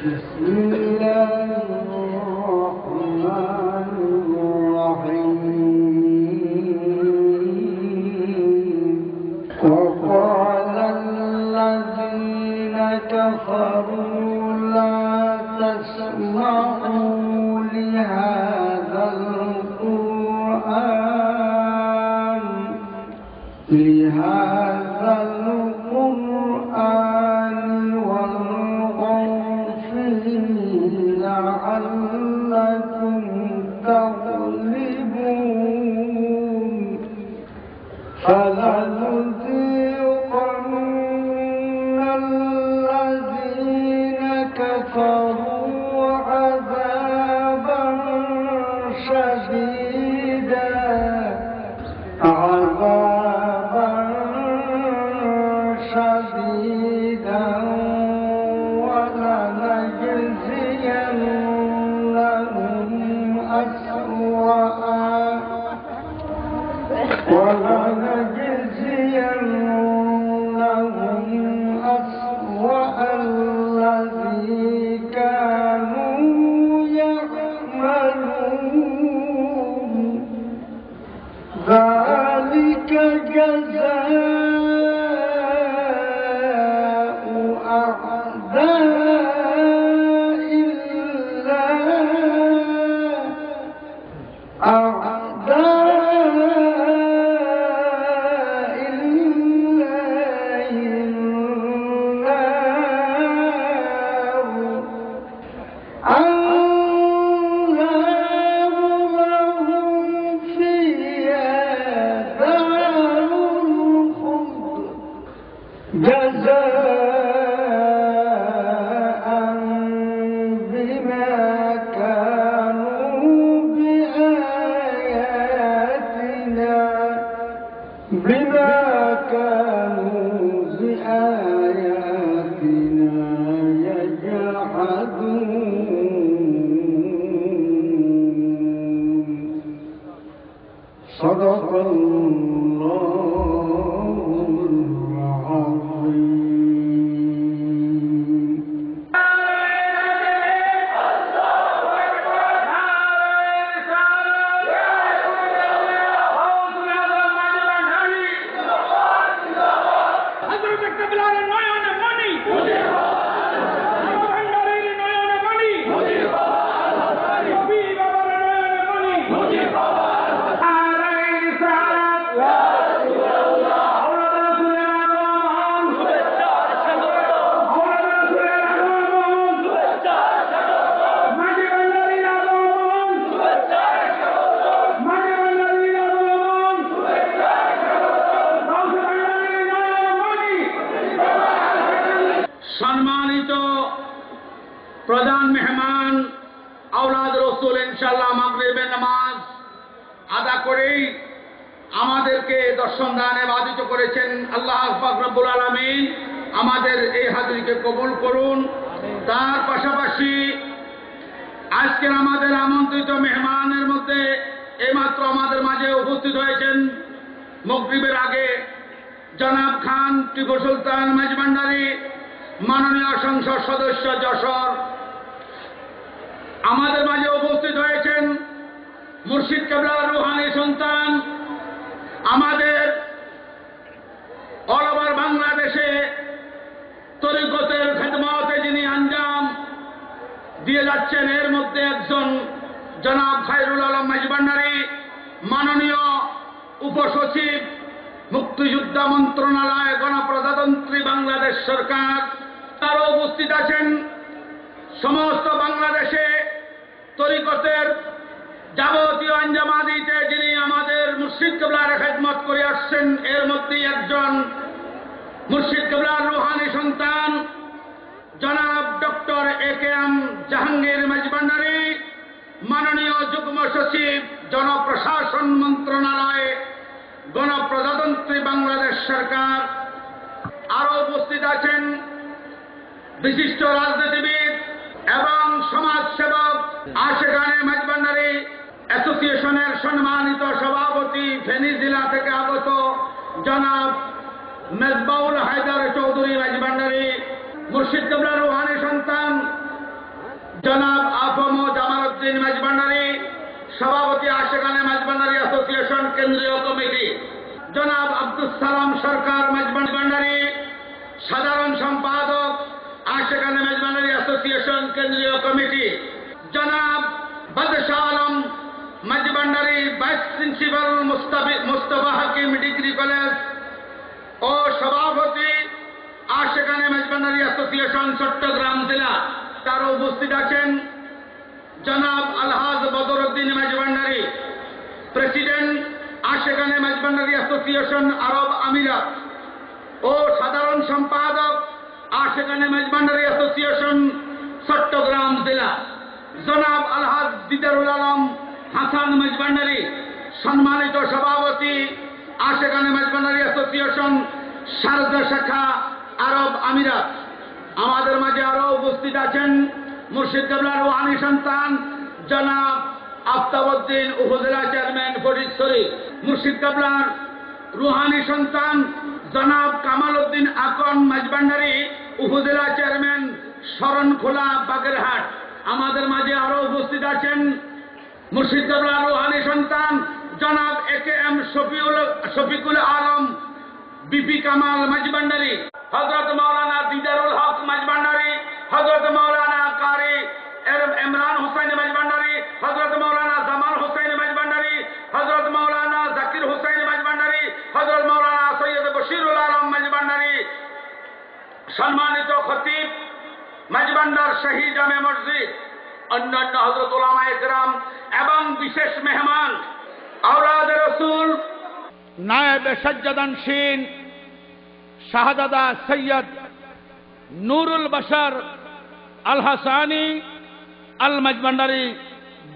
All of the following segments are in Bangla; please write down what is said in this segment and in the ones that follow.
بسم الله الرحمن الرحيم وقال الذين كفروا لا تسمعوا لهذا القرآن والغوا فيه لعلكم تغلبون فلنذيقن الذين كفروا عذابا شديدا ولنجزينهم أسوأ الذي كانوا يعملون ذلك جزاء أعداء الله بما كانوا بآياتنا يجحدون صدق الله العظيم. সম্মানিত প্রধান মেহমান আওলাদ রসুল ইনশাআল্লাহ মাগরিবের নামাজ আদা করেই আমাদেরকে দর্শন দানে বাধিত করেছেন। আল্লাহ পাক রব্বুল আলামিন আমাদের এই হাজিরিকে কবুল করুন। তার পাশাপাশি আজকের আমাদের আমন্ত্রিত মেহমানের মধ্যে এইমাত্র আমাদের মাঝে উপস্থিত হয়েছেন মাগরিবের আগে জনাব খান টিপু সুলতান মেজভান্ডারী, মাননীয় সংসদ সদস্য যশোর। আমাদের মাঝে উপস্থিত হয়েছেন মুর্শিদ কেবলার রুহানি সন্তান, আমাদের অল ওভার বাংলাদেশে তরিকতের খেদমতে যিনি আঞ্জাম দিয়ে যাচ্ছেন, এর মধ্যে একজন জনাব খায়রুল আলম মেজভান্ডারী, মাননীয় উপসচিব, মুক্তিযোদ্ধা মন্ত্রণালয়, গণপ্রজাতন্ত্রী বাংলাদেশ সরকার। তারও উপস্থিত আছেন সমস্ত বাংলাদেশে তরিকতের যাবতীয় আঞ্জামাদিতে যিনি আমাদের মুর্শিদ কেবলার খেদমত করে আসছেন, এর মধ্যেই একজন মুর্শিদ কেবলার রুহানি সন্তান জনাব ডক্টর এ.কে.এম জাহাঙ্গীর মেজভান্ডারী, মাননীয় যুগ্ম সচিব, জনপ্রশাসন মন্ত্রণালয়, গণপ্রজাতন্ত্রী বাংলাদেশ সরকার। আরও উপস্থিত আছেন বিশিষ্ট রাজনীতিবিদ এবং সমাজসেবক আশেকানে মেজভান্ডারী অ্যাসোসিয়েশনের সম্মানিত সভাপতি, ফেনী জেলা থেকে আগত জনাব মেজবাউল হায়দার চৌধুরী মেজভান্ডারী, মুর্শিদ কেবলার রুহানি সন্তান জনাব আফম জামালউদ্দিন মাঝভান্ডারী, সভাপতি আশেকানে মাঝভান্ডারী অ্যাসোসিয়েশন কেন্দ্রীয় কমিটি, জনাব আব্দুস সালাম সরকার মাঝভান্ডারী, সাধারণ সম্পাদক আশেকানে মাঝভান্ডারী অ্যাসোসিয়েশন কেন্দ্রীয় কমিটি, জনাব বাদশাহ আলম মাঝভান্ডারী, ভাইস প্রিন্সিপাল মুস্তফা হাকিম ডিগ্রি কলেজ ও সভাপতি আশেকানে মাঝভান্ডারী অ্যাসোসিয়েশন চট্টগ্রাম জেলা। তারও উপস্থিত আছেন জনাব আলহাজ বদরউদ্দিন মাঝভান্ডারী, প্রেসিডেন্ট আশেকানে মাঝভান্ডারী অ্যাসোসিয়েশন আরব আমিরাত ও সাধারণ সম্পাদক আশেকানে মাঝভান্ডারী অ্যাসোসিয়েশন চট্টগ্রাম জেলা, জনাব আলহাজ দিদারুল আলম হাসান মাঝভান্ডারী, সম্মানিত সভাপতি আশেকানে মাঝভান্ডারী অ্যাসোসিয়েশন শারজা শাখা আরব আমিরাত। আমাদের মাঝে আরো উপস্থিত আছেন মুর্শিদ কেবলার রুহানি সন্তান জনাব আফতাবউদ্দিন, উপজেলা চেয়ারম্যান ফটিকছড়ি, মুর্শিদ কেবলার রুহানি সন্তান জনাব কামাল উদ্দিন আকন মাঝভান্ডারী, উপজেলা চেয়ারম্যান শরণখোলা বাগেরহাট। আমাদের মাঝে আরো উপস্থিত আছেন মুর্শিদ কেবলার রুহানি সন্তান জনাব AKM শফিকুল আলম, বিপি কামাল মাঝভান্ডারী, হযরত মাওলানা দিদারুল হক মাঝভান্ডারী, হযরত মাওলানা কারি ইমরান হুসাইন মাঝভান্ডারী, হযরত মাওলানা জামাল হুসাইন মাঝভান্ডারী, হযরত মাওলানা জাকির হুসাইন মাঝভান্ডারী, হযরত মাওলানা সৈয়দ বশিরুল আলম মাঝভান্ডারী, সম্মানিত খতিব মাঝভান্ডার শহীদ জামে মসজিদ, অন্যান্য হযরত উলামায়ে কেরাম এবং বিশেষ মেহমান আওলাদ রাসূল নায়েব সাজ্জাদানশীন শাহজাদা সৈয়দ নুরুল বাশার আল হাসানি আল মাঝভান্ডারী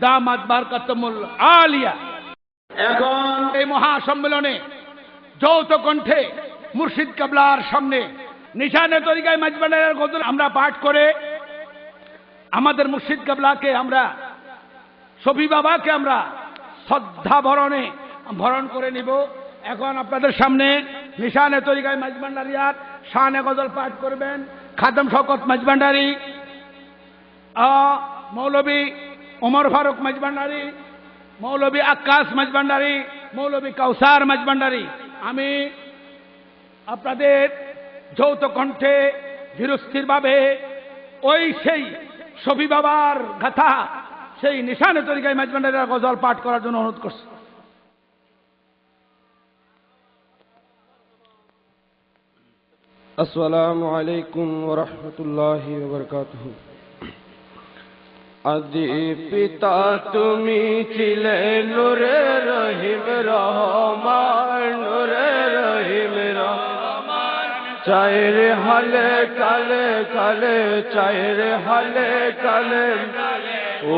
দামাত বারকাতুল আলিয়া। এখন এই মহাসম্মেলনে যৌথ কণ্ঠে মুর্শিদ কেবলার সামনে নিশানে তরিকায় মাঝভান্ডারীর গজল আমরা পাঠ করে আমাদের মুর্শিদ কেবলাকে আমরা, শফি বাবাকে আমরা শ্রদ্ধা ভরণ করে নিব। এখন আপনাদের সামনে নিশানে তরিকায় মাঝভান্ডারিয়ার শানে গজল পাঠ করবেন খাদেম শওকত মাঝভান্ডারী, মৌলভী ওমর ফারুক মাঝভান্ডারী, মৌলভী আক্কাস মাঝভান্ডারী, মৌলভী কাউসার মাঝভান্ডারী। আমি আপনাদের যৌথ কণ্ঠে ধীরস্থিরভাবে ওই সেই শফি বাবার গাথা, সেই নিশানে তরিকায় মাঝভান্ডারীর গজল পাঠ করার জন্য অনুরোধ করছি। আসসালামু আলাইকুম ওয়া রাহমাতুল্লাহি ওয়া বারাকাতুহু। আদি পিতা তুমি ছিলে নূরে রহিম রহমান, নূরে রহিম রহমান, চায়ের হালে কালে কালে, চায়ের হালে কালে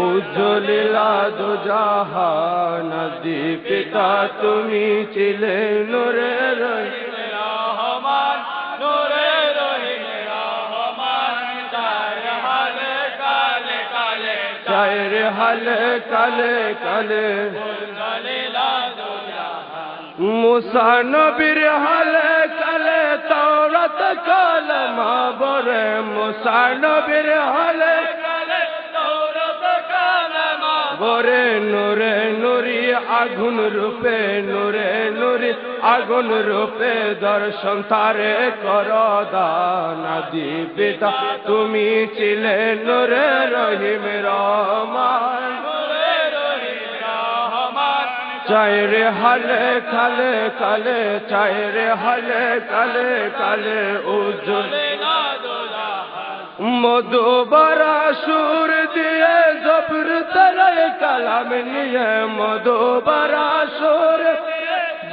উজ্জ্বলিলা দু জাহান। আদি পিতা তুমি ছিলে নূরে রহিম রহমান, নূরে রহিম রহমান, চায়ের হালে কালে কালে, চায়ের হালে কালে কালে উজ্জ্বলিলা দু জাহান। মুসা নবীর হালে কালে তাওরাত কালামা বরে, মুসা নবীর হালে কালে তাওরাত কালামা বরে, নূরে নূরি আগুন রূপে, নূরে নূরি আগুন রূপে দর্শন তারে কর দান। আদি পিতা তুমি ছিলে নূরে রহিম রহমান, নূরে রহিম রহমান, চায়ের হালে কালে কালে, চায়ের হালে কালে কালে উজ্জ্বলিলা দু জাহান। মধুবরা সুর দিয়ে জবর তরে কালাম নিয়ে, মধুবরা সুর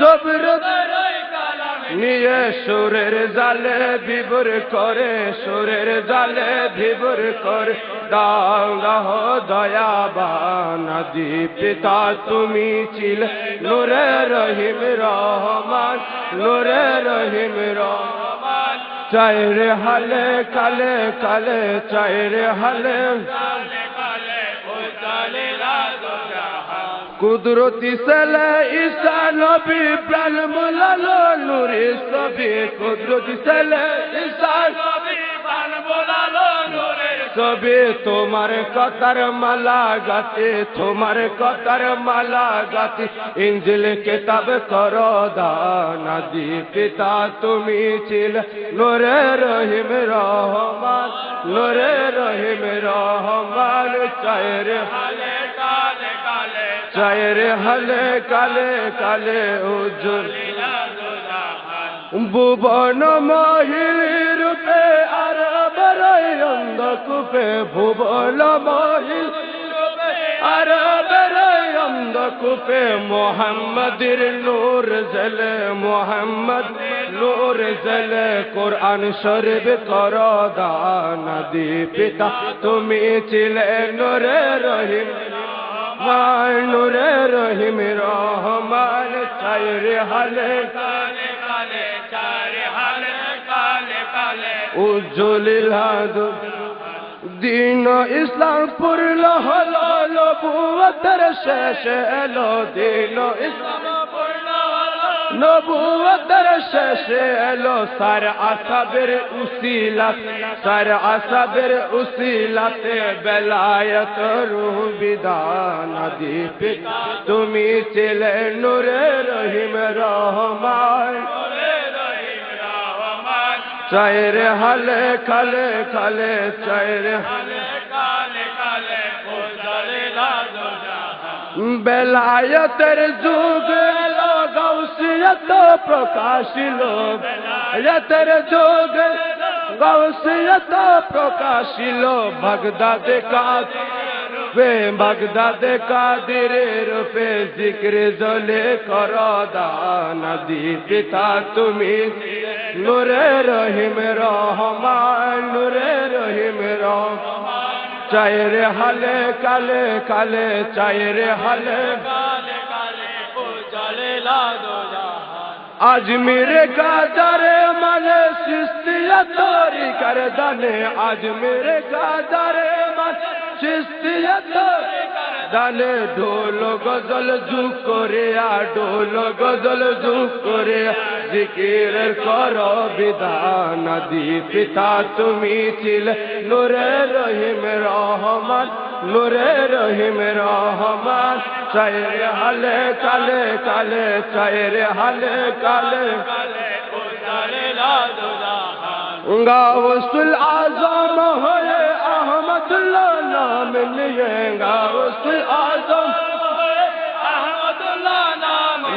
জবর তরে কালাম নিয়ে সুরের জালে বিবর করে, সুরের জালে বিবর করে দাও দয়াবান। আদি পিতা তুমি ছিলে নূরে রহিম রহমান, নূরে রহিম রহমান, চায়ের হালে কালে কালে, চায়ের হালে কালে কালে উজ্জ্বলিলা দু জাহান। কুদরতি সেলে ঈসা নবী প্রাণ মোলালো নূরে ছবি, কুদরতি সেলে ঈসা নবী প্রাণ মোলালো নূরের সবে তোমার কথার মালা গাতে, তোমার কথার মালা গাতে, ইঞ্জিল কিতাব করো দানাদি। পিতা তুমি ছিলে নূরে রহিম রহমান, নূরে রহিম রহমান। চায়ের হালে কালে কালে, চায়ের হালে কালে কালে উজ্জ্বল ভুবন মহিল রূপে আর বড়ই অন্ধকূপে, ভুবন মহিল আর বড়ই অন্ধকূপে, মোহাম্মদের নূর জলে, মোহাম্মদ নূর জলে। কোরআন শরীফ করো দানাদি। পিতা তুমি ছিলে নূরে রহিম, নূরে রহিম রহমান। চায়ের হালে কালে কালে, চায়ের হালে কালে কালে উজ্জ্বলিল দিন ইসলাম পূর্ণ হলো, নবুয়তের শেষে এলো দিন ইসলাম পূর্ণ হলো, নবুয়তের শেষে এলো। সার আসাবের উসিলাত, সার আসাবের উসিলাতে বেলায়েত রূহ বিদানাদি। পিতা তুমি ছিলে নূরে রহিম রহমান, চায়ের হালে কালে কালে, চায়ের হালে কালে কালে উজ্জ্বলিলা দুজাহান। বেলায়েতের যুগ এলো, গাউসিয়ত প্রকাশিল, বেলায়েতের যুগ গাউসিয়ত প্রকাশিল। বাগদাদে বাগদাদে কাদিরের রূপে জিক্র জলে করো দানাদি। পিতা তুমি নূরে রহিম রহমান, নূরে রহিম রহমান। চায়ের হালে কালে কালে, চায়ের হালে কালে কালে উজ্জ্বলিলা দুজাহান। আজমির গাজারে মানে চিশতিয়া তরিকার দানে, আজমির গাজারে মানে চিশতিয়া তরিকার দানে। ঢোল গজল যুগ করে, ঢোল গজল যুগ করে, জিকির করো বিধানাদি। পিতা তুমি ছিলে নূরে রহিম রহমান, নূরে রহিম রহমান। চায়ের হালে কালে কালে, চায়ের হালে কালে কালে উজ্জ্বলিলা দুজাহান। গাউসুল আজম হয়ে আহমদুল্লাহ নাম নিয়ে, গাউসুল আজম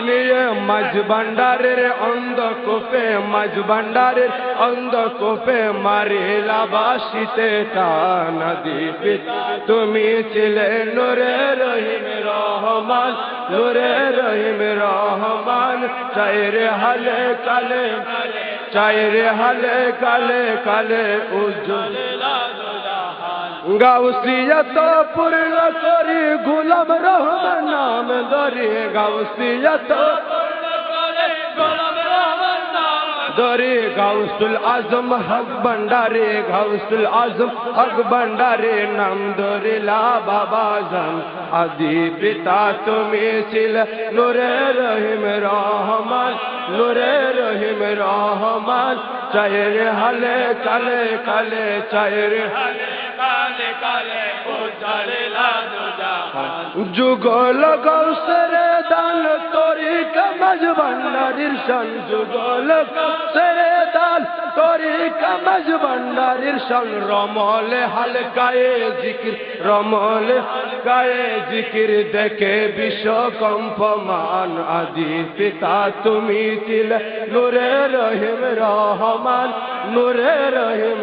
নিয়ে মাঝ ভান্ডারের অন্ধকূপে, মাঝ ভান্ডারের অন্ধকূপে মারিলা বাসিতে টানাদি। পিতা তুমি ছিলে নূরে রহিম রহমান, নূরে রহিম রহমান। চায়ের হালে কালে, চায়ের হালে কালে কালে উজ্জ্বলিলা দুজাহান। গাউসিয়ত পূর্ণ করি গোলাম রহমান নাম ধরি, গাউসিয়ত ধরি। গাউসুল আজম হক ভান্ডারে, গাউসুল আজম হক ভান্ডারে নাম ধরিলা বাবা জান আদি। পিতা তুমি ছিলে নূরে রহিম রহমান, নূরে রহিম রহমান। চায়ের হালে কালে কালে, চায়ের হালে কালে কালে উজ্জ্বলিলা দুজাহান। যুগল গৌসের দান তরিকা মাঝ ভান্ডারির শান, যুগল গৌসের দান তরিকা মাঝ ভান্ডারির শান। রমলে হালকায়ে জিকির, রমলে হালকায়ে জিকির দেখে বিশ্ব কম্পমান আদি। পিতা তুমি ছিলে নূরে রহিম রহমান, নূরে রহিম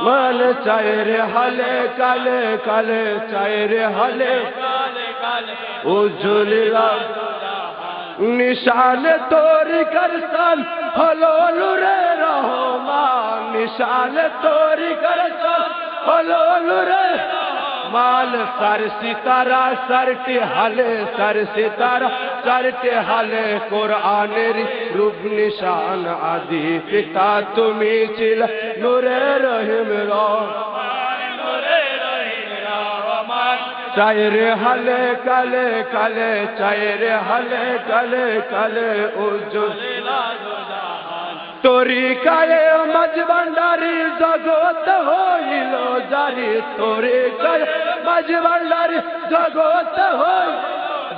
মান। চায়ের হালে কালে কালে, চায়ের হালে কালে কালে উজ্জ্বলিলা নিশান তরিকার সান হলো নূরে রহমান। নিশান তরিকার সান হলো নূরে মাল। সার সিতারা সারটি হালে, সার সিতারা সারটি হালে কোরআনের রূপ নিশান আদি। পিতা তুমি ছিলে নূরে রহিম রহমান, নূরে রহিম রহমান। চায়ের হালে কালে কালে, চায়ের হালে কালে কালে উজ্জ্বলিলা দুজাহান। তরিকায়ে মাঝ ভান্ডারি জগত হইল জারি তোরে কর মাঝ ভান্ডারি জগত হয়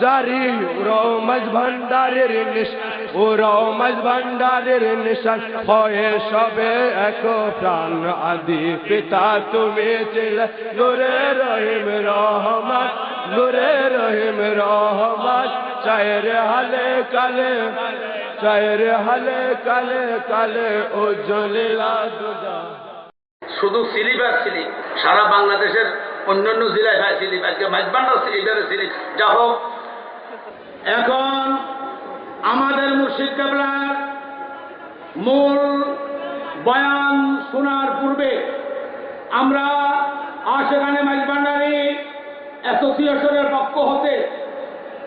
জারি রোমজ ভান্ডারের নিশান ও রোমজ ভান্ডারের নিশান হয় সবে এক প্রাণ আদি পিতা তুমি চিলে নূরে রহিম রহমান নূরে রহিম রহমান চায়ের হালে কালে চায়ের হালে কালে কালে উজ্জ্বলীলা দুজা শুধু স্লিপ আর স্লিপ সারা বাংলাদেশের অন্যান্য জেলায় হয় স্লিপ আজকে মাইজবান্ডার স্লিপের স্লিপ যা হোক এখন আমাদের মুর্শিদ কেবলার মূল বয়ান শোনার পূর্বে আমরা আশেখানে মাইজবান্ডারি অ্যাসোসিয়েশনের পক্ষ হতে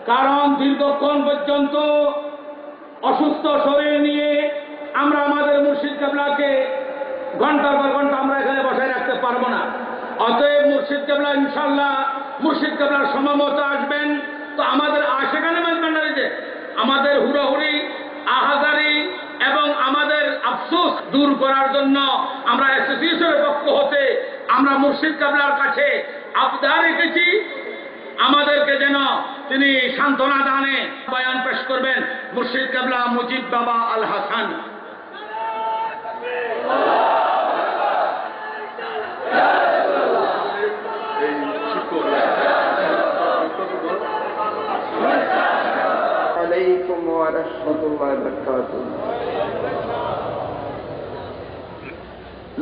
কারণ দীর্ঘক্ষণ পর্যন্ত অসুস্থ শরীর নিয়ে আমরা আমাদের মুর্শিদ কেবলাকে ঘন্টার পর ঘন্টা আমরা এখানে বসায় রাখতে পারবো না অতএব মুর্শিদ কেবলা ইনশাল্লাহ মুর্শিদ কেবলার সময়মতো আসবেন তো আমাদের আশেখানে মাইজবান্ডারিতে আমাদের হুড়োহুড়ি আহাজারি এবং আমাদের আফসোস দূর করার জন্য আমরা অ্যাসোসিয়েশনের পক্ষ হতে আমরা মুর্শিদ কেবলার কাছে আবদার রেখেছি আমাদেরকে যেন তিনি সান্ত্বনা দানে বয়ান পেশ করবেন মুর্শিদ কেবলা মুজিব বাবা আল হাসান আলাইকুম ওয়া রাহমাতুল্লাহি ওয়া বারাকাতুহু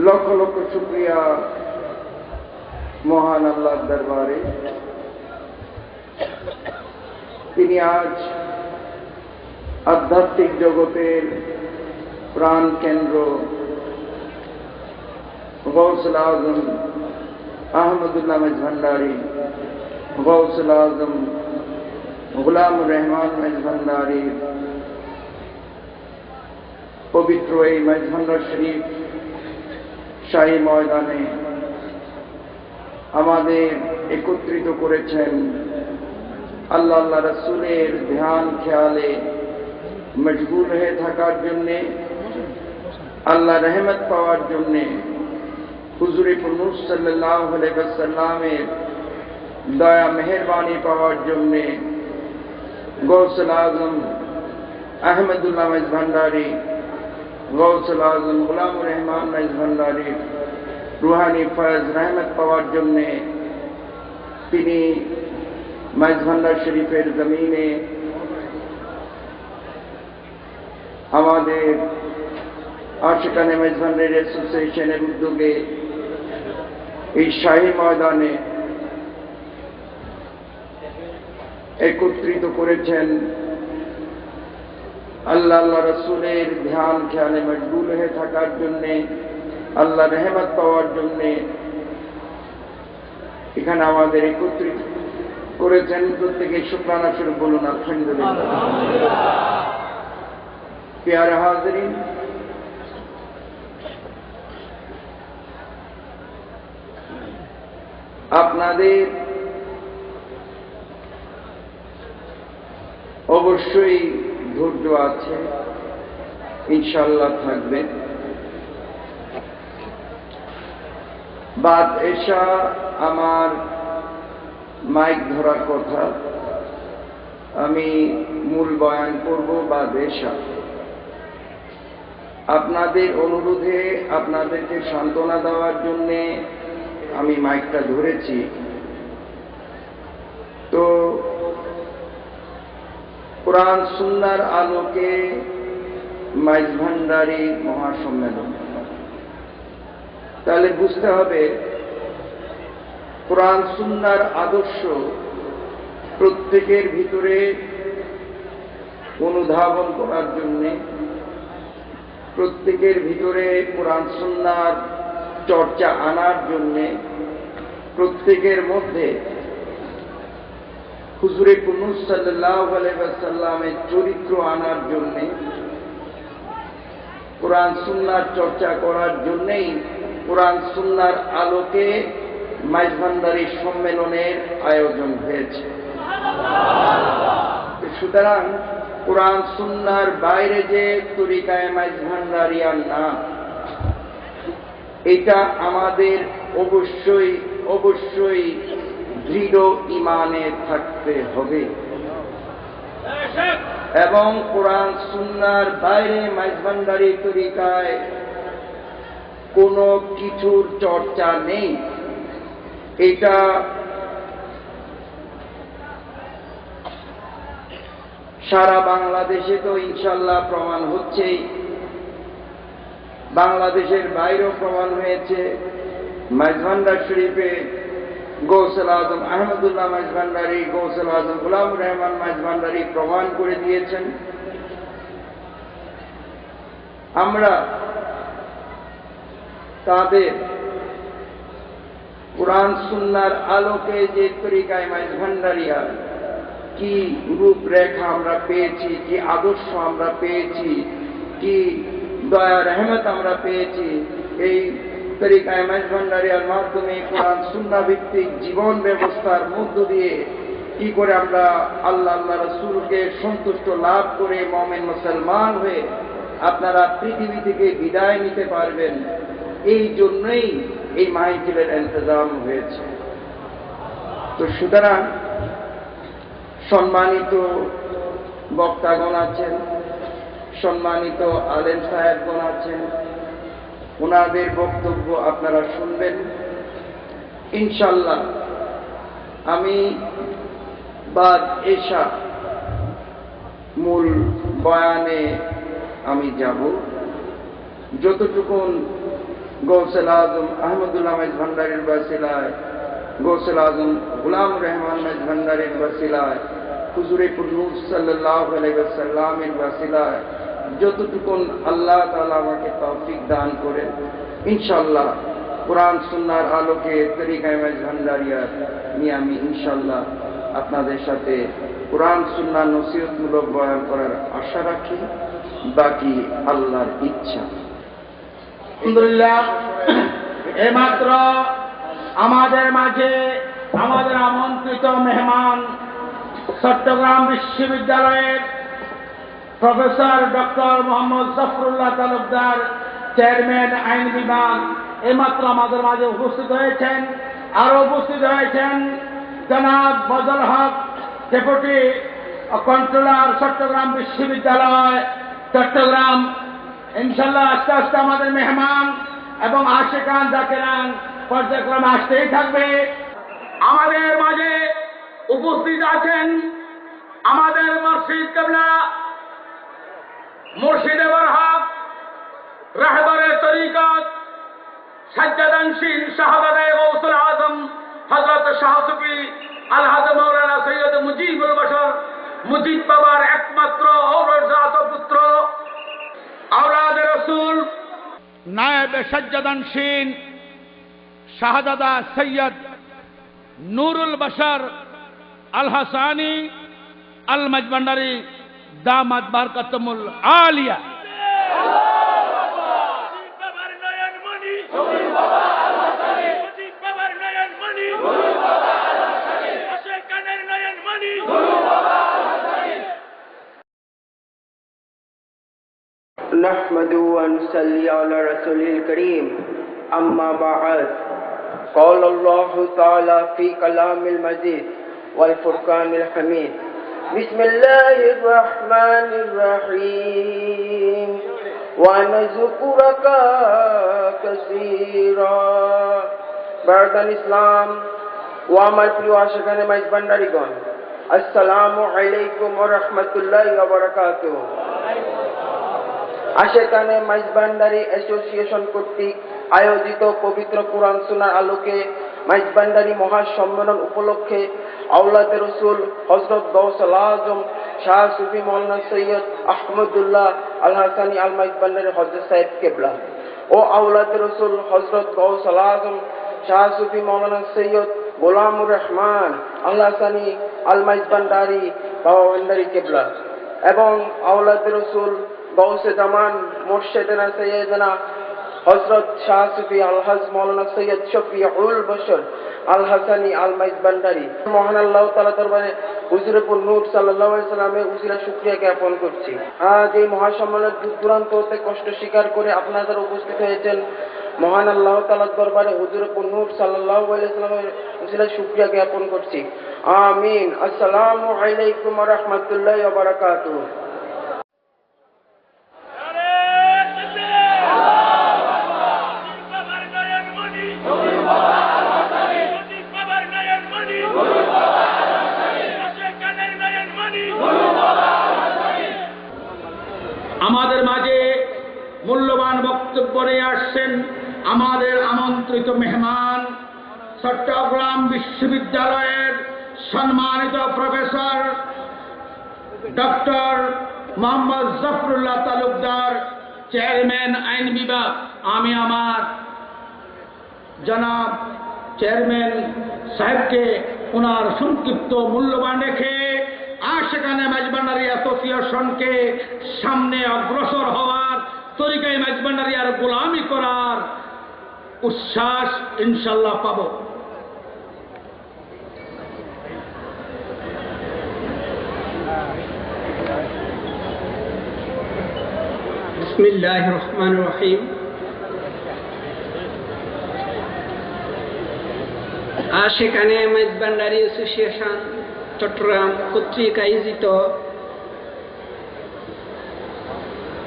লক্ষ লক্ষ শুকরিয়া মহান আল্লাহর দরবারে তিনি আজ আধ্যাত্মিক জগতের প্রাণ কেন্দ্র গৌসুল আজম আহমদুল্লাহ মাইজভান্ডারি গৌসুল আজম গুলামুর রহমান মাইজভান্ডারি পবিত্র এই মাইজভান্ডার শরীফ শাহী ময়দানে আমাদের একত্রিত করেছেন আল্লাহ আল্লাহ রসুলের ধ্যান খেয়ালে মশগুল হয়ে থাকার জন্যে আল্লাহ রহমত পাওয়ার জন্যে হুজুরে নূর সাল্লাল্লাহু আলাইহি ওয়াসাল্লামের দয়া মেহেরবানি পাওয়ার জন্যে গৌসুল আজম আহমদুল্লাহ মাইজভান্ডারি গৌসুল আজম গুলামুর রহমান মাইজভান্ডারি রুহানি ফয়েজ রহমত পাওয়ার জন্যে তিনি মাইজভান্ডার শরীফের জমিনে আমাদের আশিকানে মাইজভান্ডার অ্যাসোসিয়েশনের উদ্যোগে এই শাহী ময়দানে একত্রিত করেছেন আল্লাহ আল্লাহ রসুলের ধ্যান খেয়ালে মশগুল হয়ে থাকার জন্যে আল্লাহ রহমত পাওয়ার জন্যে এখানে আমাদের একত্রিত করেছেন প্রত্যেকে শুকরানা স্বরূপ বলুন আলহামদুলিল্লাহ প্যারা হাজরিন আপনাদের অবশ্যই ধৈর্য আছে ইনশাআল্লাহ থাকবে বাদ এশা আমার মাইক ধরার কথা আমি মূল বয়ান করব বাদ এশা আপনাদের অনুরোধে আপনাদেরকে সান্ত্বনা দেওয়ার জন্যে আমি মাইকটা ধরেছি তো কোরআন সুন্নাহর আলোকে মাইজভান্ডারি মহাসম্মেলন তাহলে বুঝতে হবে কোরআন সুন্নাহর আদর্শ প্রত্যেকের ভিতরে অনুধাবন করার জন্যে প্রত্যেকের ভিতরে কোরআন সুন্নাহর চর্চা আনার জন্যে প্রত্যেকের মধ্যে হুজুরে নূর সাল্লাল্লাহু আলাইহি ওয়াসাল্লামের চরিত্র আনার জন্যে কোরআন সুন্নাহর চর্চা করার জন্যেই কোরআন সুন্নাহর আলোকে মাইজভান্ডারি সম্মেলনের আয়োজন হয়েছে সুতরাং কোরআন সুন্নাহর বাইরে যে তরিকায়ে মাইজভান্ডারিয়ার না এটা আমাদের অবশ্যই অবশ্যই দৃঢ় ঈমানে থাকতে হবে এবং কোরআন সুন্নাহর বাইরে মাইজভান্ডারি তরিকায় কোনো কিছুর চর্চা নেই। এটা সারা বাংলাদেশে তো ইনশাল্লাহ প্রমাণ হচ্ছেই, বাংলাদেশের বাইরেও প্রমাণ হয়েছে। মাইজভান্ডার শরীফে গৌসুল আজম আহমদুল্লাহ মাইজভান্ডারি, গৌসুল আজম গোলামুর রহমান মাইজভান্ডারি প্রমাণ করে দিয়েছেন। আমরা তাদের কুরআন সুন্নাহর আলোকে যে তরিকায় মাইজভান্ডারিয়া কি রূপরেখা আমরা পেয়েছি, কি আদর্শ আমরা পেয়েছি, কি দয়া রহমত আমরা পেয়েছি, এই তরিকায় মাইজভান্ডারিয়ার মাধ্যমে কোরআন সুন্নাহ ভিত্তিক জীবন ব্যবস্থার মধ্য দিয়ে কি করে আমরা আল্লাহ রাসূলকে সন্তুষ্ট লাভ করে মুমিন মুসলমান হয়ে আপনারা পৃথিবী থেকে বিদায় নিতে পারবেন, এই জন্যই এই মাহফিলের ইন্তজাম হয়েছে। তো সুতরাং সম্মানিত বক্তাগণ আছেন, সম্মানিত আলেম সাহেবগণ আছেন, ওনাদের বক্তব্য আপনারা শুনবেন ইনশাল্লাহ। আমি বাদ এশা মূল বয়ানে আমি যাব। যতটুকুন গৌসুল আজম আহমদুল্লাহ মাইজভান্ডারির ওয়াসিলায়, গৌসুল আজম গোলামুর রহমান মাইজভান্ডারির ওয়াসিলায়, হুজুরে নূর সাল্লাল্লাহু আলাইহি ওয়াসাল্লামের ওয়াসিলায় যতটুকুন আল্লাহ তাআলা আমাকে তৌফিক দান করেন, ইনশাআল্লাহ কোরআন সুন্নাহর আলোকে তরিকায়ে মাইজভান্ডারিয়া নিয়ে আমি ইনশাআল্লাহ আপনাদের সাথে কোরআন সুন্নাহ নসিহতমূলক বয়ান করার আশা রাখি। বাকি আল্লাহর ইচ্ছা। আলহামদুলিল্লাহ, এইমাত্র আমাদের মাঝে আমাদের আমন্ত্রিত মেহমান চট্টগ্রাম বিশ্ববিদ্যালয়ের professor doctor Mohammad Zafrullah Talukdar, chairman আইন বিভাগ, এইমাত্র আমাদের মাঝে উপস্থিত হয়েছেন। আরো উপস্থিত হয়েছেন জনাব ফজল হক, ডেপুটি কন্ট্রোলার চট্টগ্রাম বিশ্ববিদ্যালয় চট্টগ্রাম। ইনশাল্লাহ আস্তে আস্তে আমাদের মেহমান এবং আশিকান জাকিরান পর্যায়ক্রমে আসতেই থাকবে। আমাদের মাঝে উপস্থিত আছেন আমাদের মুর্শিদ কিবলা, মুর্শিদে বরহক, রাহবরে তরিকত, সাজ্জাদানশীন শাহজাদে গৌসুল আজম হযরত শাহ সুফি আলহাজ মাওলানা সৈয়দ মুজিবুল বশর, মুজিব বাবার একমাত্র অবজাত পুত্র, আওলাদ রসুল, নায়েব সাজ্জাদানশীন শাহজাদা সৈয়দ নুরুল বশর আল হাসানি আল মাইজভান্ডারি দামাত বারকাতুল আলিয়া। نحمده ونصلي على رسوله الكريم أما بعد قال الله تعالى في كلام المجيد والفرقان الحميد بسم الله الرحمن الرحيم ونذكرك كثيرا বারদান ইসলাম ও আমার প্রিয় আশিকানে মাইজভান্ডারিগণ, আসসালামু আলাইকুম ওয়া রাহমাতুল্লাহি ওয়া বারাকাতুহু। আশিকানে মাইজভান্ডারি অ্যাসোসিয়েশন কর্তৃক আয়োজিত পবিত্র কুরআন সুন্নাহর আলোকে মাইজভান্ডারি মহাসম্মেলন উপলক্ষে আওলাদে রসুল হযরত গৌসুল আজম শাহ সুফি মাওলানা সৈয়দ আহমদুল্লাহ আল হাসানি আল মাইজভান্ডারি হযরত সাহেব কেবলা ও আওলাদে রসুল হযরত গৌসুল আজম শাহ সুফি মাওলানা সৈয়দ গোলামুর রহমান আল হাসানি আল মাইজভান্ডারি ভান্ডারি কেবলা এবং আওলাদে রসুল গৌসে জামান মুর্শিদানা সৈয়দনা হযরত শাহ সুফি আলহাজ মাওলানা সৈয়দ শফিউল বশর আল হাসানি আল মাইজভান্ডারি। মহান আল্লাহ তাআলা দরবারে হুজুরে নূর সাল্লাল্লাহু আলাইহি সাল্লামের উসিলা শুকরিয়া জ্ঞাপন করছি। আজ এই মহাসম্মেলনের দূর দূরান্ত হতে কষ্ট স্বীকার করে আপনাদের উপস্থিত হয়েছেন মহান আল্লাহ তাআলার দরবারে হুজুর নূর সাল্লাল্লাহু আলাইহি ওয়াসাল্লামের উসিলায় শুকরিয়া জ্ঞাপন করছি। আমিন। আসসালামু আলাইকুম ওয়া রাহমাতুল্লাহি ওয়া বারাকাতুহু। আমাদের মাঝে মূল্যবান বক্তব্য নিয়ে আসছেন আমাদের আমন্ত্রিত মেহমান, চট্টগ্রাম বিশ্ববিদ্যালয়ের সম্মানিত professor doctor Mohammad Zafrullah Talukdar, chairman আইন বিভাগ। আমি আমার জনাব চেয়ারম্যান সাহেবকে ওনার সংক্ষিপ্ত মূল্যবান রেখে আশেকানে মেজবান্ডারি অ্যাসোসিয়েশনকে সামনে অগ্রসর হওয়ার, তরিকায় মেজবান্ডারিয়ার গোলামি করার উচ্ছ্বাস ইনশাল্লাহ পাব। বিসমিল্লাহির রহমানির রহিম। আশেকানে মেজবান্ডারি অ্যাসোসিয়েশন চট্টগ্রাম কর্তৃক আয়োজিত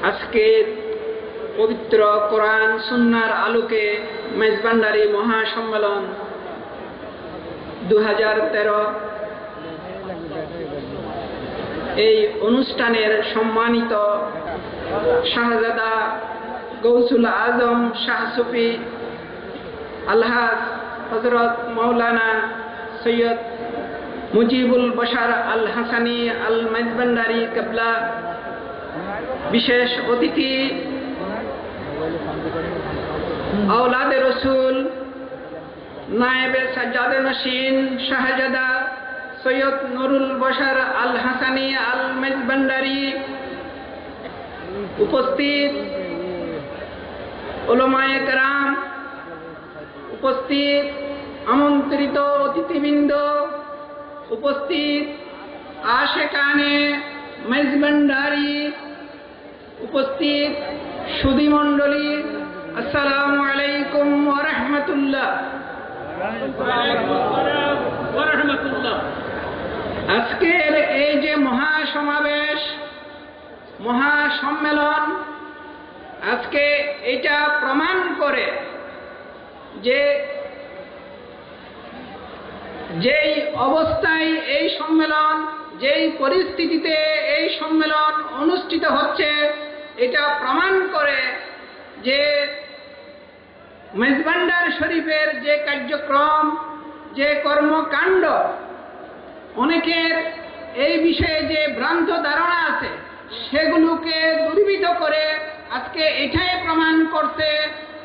আজকের পবিত্র কোরআন সুন্নাহর আলোকে মেজবান্ডারি মহাসম্মেলন 2013 এই অনুষ্ঠানের সম্মানিত শাহজাদা গৌসুল আজম শাহ সুফি আলহাজ হযরত মাওলানা সৈয়দ মুজিবুল বশার আল হাসানি আল মেজবান্ডারি কেবলা, বিশেষ অতিথি আওলাদে রসুল নায়েবে সাজ্জাদে নশীন শাহজাদা সৈয়দ নুরুল বশার আল হাসানি আল মেজবান্ডারি, উপস্থিত উলামায়ে কেরাম, উপস্থিত আমন্ত্রিত অতিথিবৃন্দ, উপস্থিত আশেকানে মেজবান্ডারি, উপস্থিত সুধীমণ্ডলী, আসসালামু আলাইকুম ওয়া রাহমাতুল্লাহ। আজকের এই যে মহাসমাবেশ, মহাসম্মেলন, আজকে এটা প্রমাণ করে যে যেই অবস্থায় এই সম্মেলন, যেই পরিস্থিতিতে এই সম্মেলন অনুষ্ঠিত হচ্ছে, এটা প্রমাণ করে যে মেজবান্ডার শরীফের যে কার্যক্রম, যে কর্মকাণ্ড, অনেকের এই বিষয়ে যে ভ্রান্ত ধারণা আছে সেগুলোকে দূরীভূত করে আজকে এটাই প্রমাণ করছে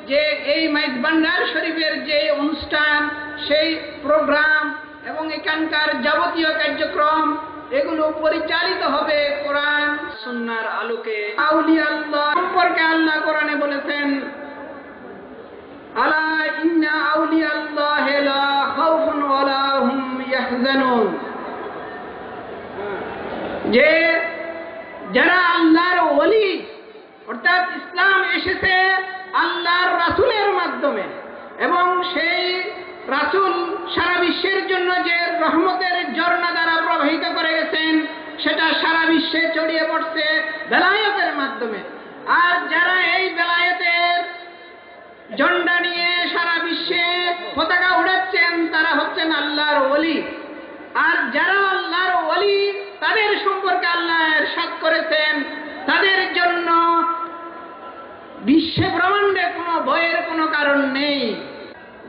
যে এই মেজবান্ডার শরীফের যে অনুষ্ঠান, সেই প্রোগ্রাম এবং এখানকার যাবতীয় কার্যক্রম এগুলো পরিচালিত হবে কোরআন সুন্নাহর আলোকে। আউলিয়া আল্লাহ সম্পর্কে আল্লাহ কোরআনে বলেছেন, আলা ইন্না আউলিয়া আল্লাহি লা খাউফুন ওয়ালা হুম ইয়াহজানুন, যে যারা আল্লাহর ওলি, অর্থাৎ ইসলাম এসেছে আল্লাহর রাসূলের মাধ্যমে এবং সেই রাসূল সারা বিশ্বের জন্য যে রহমতের ঝর্ণা দ্বারা প্রবাহিত করে গেছেন সেটা সারা বিশ্বে ছড়িয়ে পড়ছে বেলায়েতের মাধ্যমে। আর যারা এই বেলায়েতের ঝন্ডা নিয়ে সারা বিশ্বে পতাকা উড়াচ্ছেন তারা হচ্ছেন আল্লাহর ওলি। আর যারা আল্লাহর ওলি তাদের সম্পর্কে আল্লাহ ইরশাদ করেছেন তাদের জন্য বিশ্বে ব্রহ্মাণ্ডে কোনো ভয়ের কোনো কারণ নেই।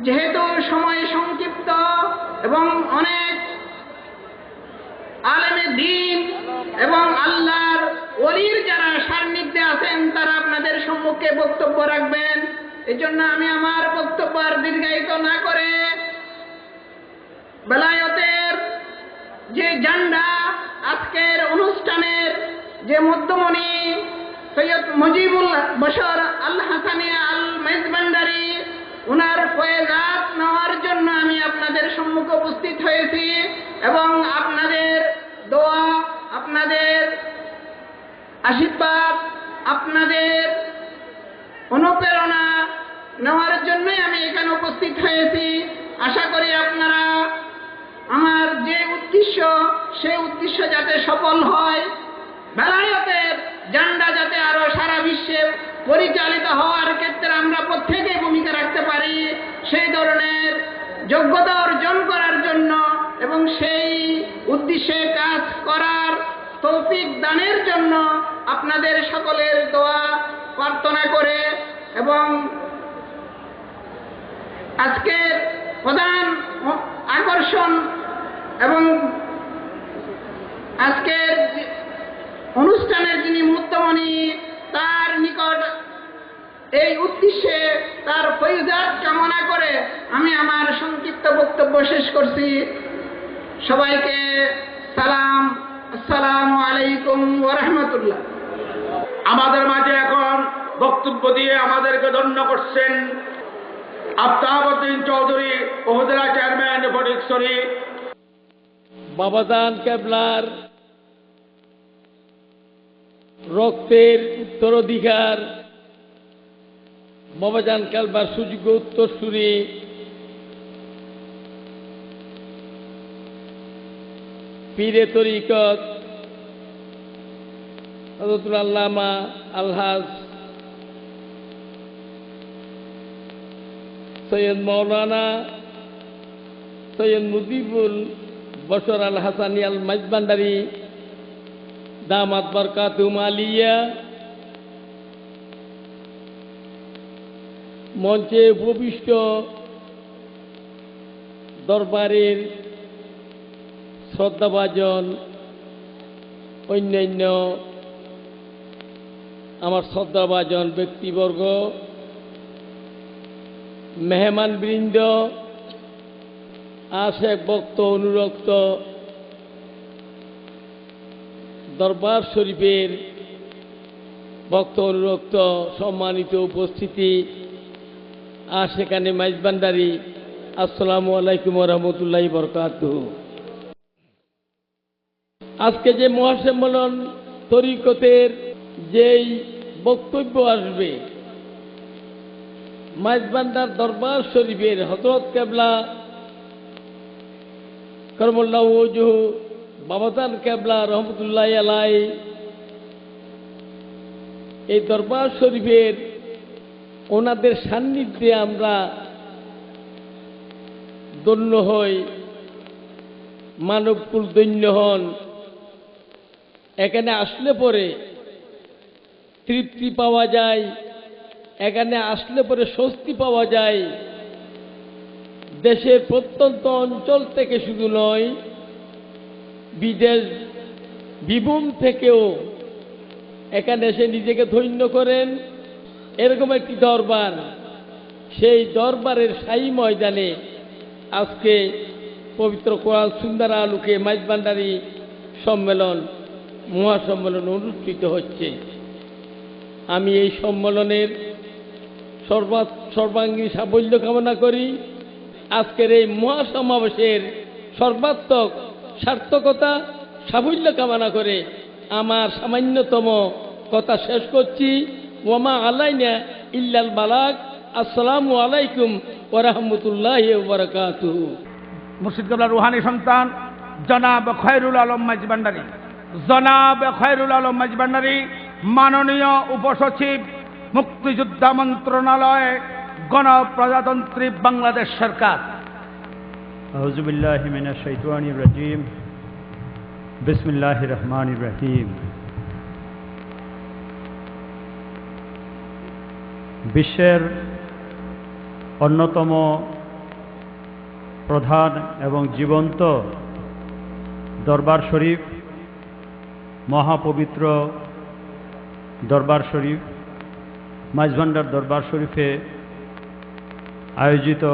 যেহেতু সময় সংক্ষিপ্ত এবং অনেক আলেমে দ্বীন এবং আল্লাহর ওলির যারা সান্নিধ্যে আছেন তারা আপনাদের সম্মুখে বক্তব্য রাখবেন, এজন্য আমি আমার বক্তব্য আর দীর্ঘায়িত না করে বেলায়েতের যে ঝান্ডা, আজকের অনুষ্ঠানের যে মধ্যমণি সৈয়দ মুজিবুল বশর আল হাসানি আল মেজবান্ডারি, উনার ফয়েজাত নেওয়ার জন্য আমি আপনাদের সম্মুখে উপস্থিত হয়েছি এবং আপনাদের দোয়া, আপনাদের আশীর্বাদ, আপনাদের অনুপ্রেরণা নেওয়ার উপস্থিত হয়েছি। আশা করি আপনারা আমার যে উদ্দেশ্য, সেই উদ্দেশ্য যাতে সফল হয়, বেলায়েতের ঝান্ডা যাতে আরো সারা বিশ্বে পরিচালিত হওয়ার ক্ষেত্রে আমরা প্রত্যেকে ভূমিকা রাখতে পারি, সেই ধরনের যোগ্যতা অর্জন করার জন্য এবং সেই উদ্দেশ্যে কাজ করার তৌফিক দানের জন্য আপনাদের সকলের দোয়া প্রার্থনা করে এবং আজকের প্রধান আকর্ষণ এবং আজকের অনুষ্ঠানের যিনি মুক্তমণি, তার নিকট এই উদ্দেশ্যে তার ফয়জাত কামনা করে আমি আমার সংক্ষিপ্ত বক্তব্য শেষ করছি। সবাইকে সালাম, আসসালামু আলাইকুম ওয়া রাহমাতুল্লাহ। আমাদের মাঝে এখন বক্তব্য দিয়ে আমাদেরকে ধন্য করছেন আফতাবউদ্দিন চৌধুরী, উপজেলা চেয়ারম্যান ফটিকছড়ি। বাবাজান কেবলার রক্তের উত্তরাধিকার, বাবাজান কেবলার সুযোগ্য উত্তরসূরি, পীরে তরিকত হযরতুল আল্লামা আলহাজ সৈয়দ মৌলানা সৈয়দ মুজিবুল বশর আল হাসানি আল মাইজভান্ডারী দামাত বরকাতুহুম আলিয়া, মঞ্চে উপবিষ্ট দরবারের শ্রদ্ধাভাজন অন্যান্য আমার শ্রদ্ধাভাজন ব্যক্তিবর্গ, মেহমানবৃন্দ, আশেক ভক্ত অনুরক্ত, দরবার শরীফের ভক্ত অনুরক্ত, সম্মানিত উপস্থিতি, আশেকানে মাইজভান্ডারী, আসসালামু আলাইকুম ওয়া রাহমাতুল্লাহি ওয়া বারাকাতুহু। আজকে যে মহাসম্মেলন তরিকতের যেই বক্তব্য আসবে, মাইজভান্ডার দরবার শরীফের হযরত কেবলা করমুল্লাহু ওজহু বাবাজান কেবলা রহমতুল্লাহি আলাইহি, এই দরবার শরীফের ওনাদের সান্নিধ্যে আমরা ধন্য হই, মানবকুল ধন্য হন। এখানে আসলে পরে তৃপ্তি পাওয়া যায়, এখানে আসলে পরে স্বস্তি পাওয়া যায়। দেশের প্রত্যন্ত অঞ্চল থেকে শুধু নয়, বিদেশ বিভূম থেকেও এখানে এসে নিজেকে ধন্য করেন। এরকম একটি দরবার, সেই দরবারের শাহী ময়দানে আজকে পবিত্র কোরআন সুন্দর আলোকে মাইজভান্ডারী সম্মেলন, মহাসম্মেলন অনুষ্ঠিত হচ্ছে। আমি এই সম্মেলনের সর্বাঙ্গীন সাফল্য কামনা করি। আজকের এই মহাসমাবেশের সর্বাত্মক সার্থকতা সাফল্য কামনা করে আমার সামান্যতম কথা শেষ করছি। ওয়ামা আলাইনা ইল্লাল বালাগ। আসসালামু আলাইকুম ওয়া রাহমাতুল্লাহি ওয়া বারাকাতুহু। মুর্শিদ কেবলার রুহানি সন্তান জনাব খয়রুল আলম মাইজভান্ডারী, জনাব খয়রুল আলম মাইজভান্ডারী, মাননীয় উপসচিব, মুক্তিযোদ্ধা মন্ত্রণালয়, গণপ্রজাতন্ত্রী বাংলাদেশ সরকার। আউযু বিল্লাহি মিনাশ শাইতানির রাজিম। বিসমিল্লাহির রহমানির রহিম। বিশ্বের অন্যতম প্রধান এবং জীবন্ত দরবার শরীফ, মহাপবিত্র দরবার শরীফ, মাইজভান্ডার দরবার শরীফে আয়োজিত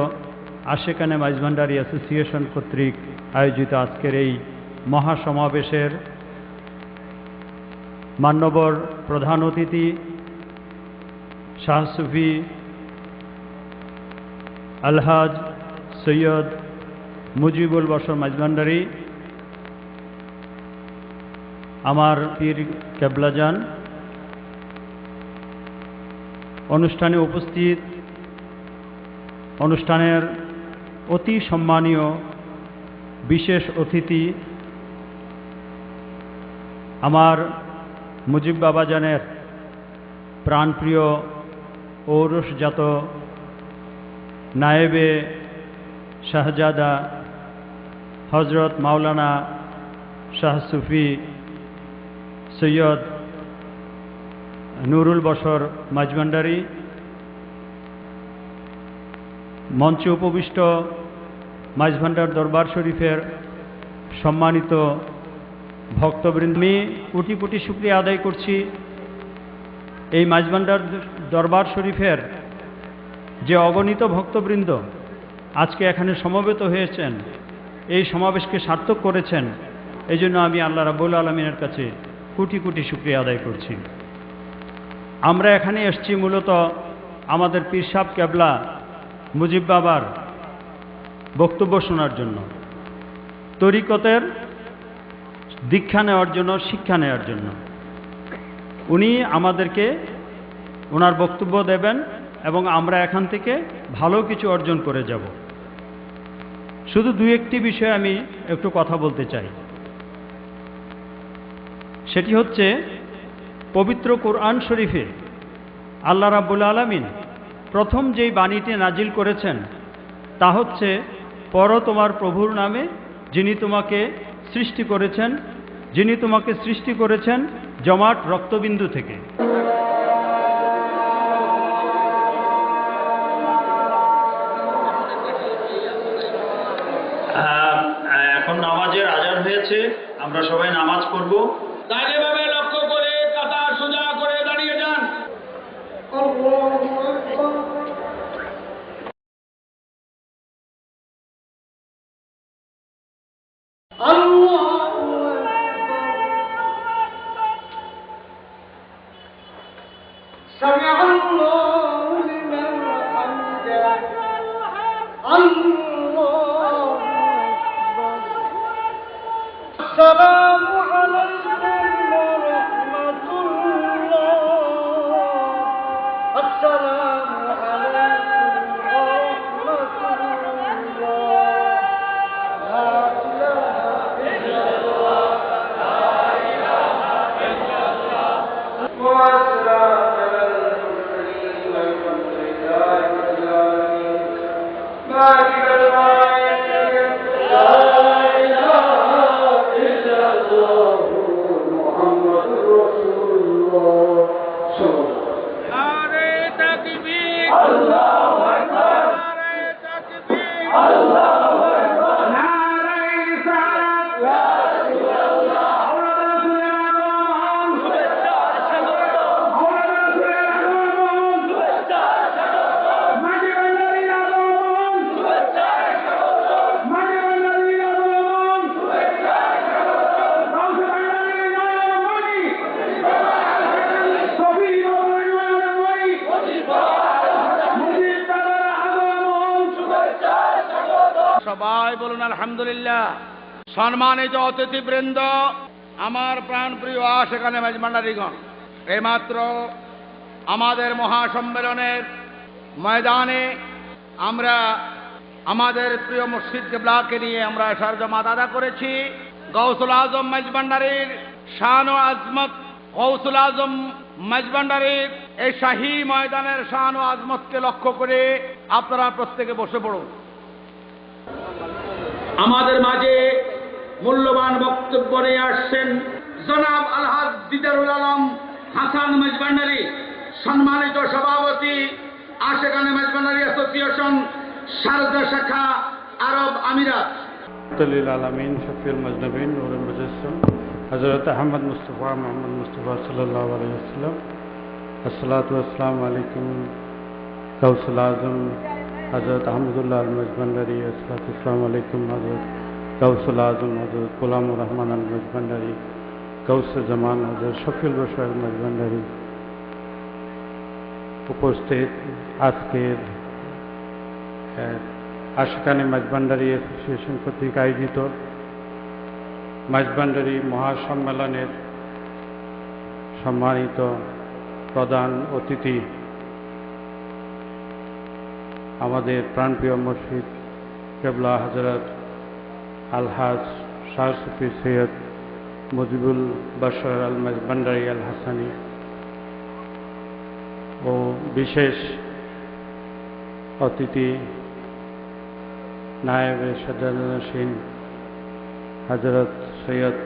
আশেকানে মাইজভান্ডারী অ্যাসোসিয়েশন কর্তৃক আয়োজিত আজকের এই মহাসমাবেশের মান্যবর প্রধান অতিথি শাহ সুফি আলহাজ সৈয়দ মুজিবুল বশর মাইজভান্ডারী, আমার পীর কেবলাজান, অনুষ্ঠানে উপস্থিত অনুষ্ঠানের অতি সম্মানীয় বিশেষ অতিথি আমার মুজিব বাবাজানের প্রাণপ্রিয় ঔরসজাত নায়েবে শাহজাদা হজরত মাওলানা শাহ সুফি সৈয়দ নুরুল বশর মাঝভান্ডারী, মঞ্চে উপবিষ্ট মাঝভান্ডার দরবার শরীফের সম্মানিত ভক্তবৃন্দ, আমি কোটি কোটি শুকরিয়া আদায় করছি এই মাঝভান্ডার দরবার শরীফের যে অগণিত ভক্তবৃন্দ আজকে এখানে সমবেত হয়েছেন, এই সমাবেশকে সার্থক করেছেন। এই জন্য আমি আল্লাহ রাব্বুল আলামিনের কাছে কোটি কোটি শুকরিয়া আদায় করছি। আমরা এখানে এসেছি মূলত আমাদের পীর সাহেব কেবলা মুজিব বাবার বক্তব্য শোনার জন্য, তরিকতের দীক্ষা নেওয়ার জন্য, শিক্ষা নেওয়ার জন্য। উনি আমাদেরকে ওনার বক্তব্য দেবেন এবং আমরা এখান থেকে ভালো কিছু অর্জন করে যাব। শুধু দু একটি বিষয়ে আমি একটু কথা বলতে চাই। সেটি হচ্ছে পবিত্র কোরআন শরীফে আল্লাহ রাব্বুল আলামিন প্রথম যেই বাণীটি নাজিল করেছেন তা হচ্ছে, পড়ো তোমার প্রভুর নামে যিনি তোমাকে সৃষ্টি করেছেন, যিনি তোমাকে সৃষ্টি করেছেন জমাট রক্তবিন্দু থেকে। এখন নামাজের আজান হয়েছে, আমরা সবাই নামাজ পড়ব। দাঁড়িয়েভাবে লক্ষ্য করে কাতার সোজা করে দাঁড়িয়ে যান। السلام عليكم ورحمة الله. السلام عليكم ورحمة الله. لا إله إلا الله. لا إله إلا الله. والسلام على المرسلين والحمد لله رب العالمين. مالك الملك لا إله إلا الله محمد رسول الله صلى الله عليه وسلم. नारे तकबीर, الله أكبر. नारे तकबीर, الله أكبر. नारे रिसालत, لا رسول الله. সবাই বলুন আলহামদুলিল্লাহ। সম্মানিত অতিথিবৃন্দ, আমার প্রাণপ্রিয় আশেখানে মেজভান্ডারীগণ, এইমাত্র আমাদের মহাসম্মেলনের ময়দানে আমরা আমাদের প্রিয় মুর্শিদ কিবলাকে নিয়ে আমরা সরজমাত আদা করেছি। গৌসুল আজম মেজভান্ডারীর শান ও আজমত, গৌসুল আজম মেজভান্ডারীর এই শাহী ময়দানের শান ও আজমতকে লক্ষ্য করে আপনারা প্রত্যেকে বসে পড়ুন। আমাদের মাঝে মূল্যবান বক্তব্য নিয়ে আসছেন জনাব আলহাজ দিদারুল আলম হাসান মেজভান্ডারী, সম্মানিত সভাপতি আশেখানে মেজভান্ডারী অ্যাসোসিয়েশন শারজা শাখা আরব আমিরাত। तलील आलमीन शफील मजनबीन नूर मुजस्सम हज़रत अहमद मुस्तफ़ा मोहम्मद मुस्तफ़ा सल्लल्लाहु अलैहि वसल्लम। अस्सलातु वस्सलामु अलैकुम गौसुल आज़म हज़रत अहमदुल्लाह अल मजभांडारी। अस्सलातु वस्सलामु अलैकुम हज़रत गौसुल आज़म हज़रत गुलामुर रहमान अल मजभांडारी, गौस जमान हज़रत शफील बशर अल मजभांडारी। उपस्थित আজকের আশেখানে মেজভান্ডারী অ্যাসোসিয়েশন কর্তৃক আয়োজিত মেজভান্ডারী মহাসম্মেলনের সম্মানিত প্রধান অতিথি আমাদের প্রাণপ্রিয় মুর্শিদ কেবলা হযরত আলহাজ শাহ সুফি সৈয়দ মুজিবুল বাশার আল মাইজভান্ডারী আল হাসানী ও বিশেষ অতিথি নায়েবে সাজ্জাদুন্নশীন হযরত সৈয়দ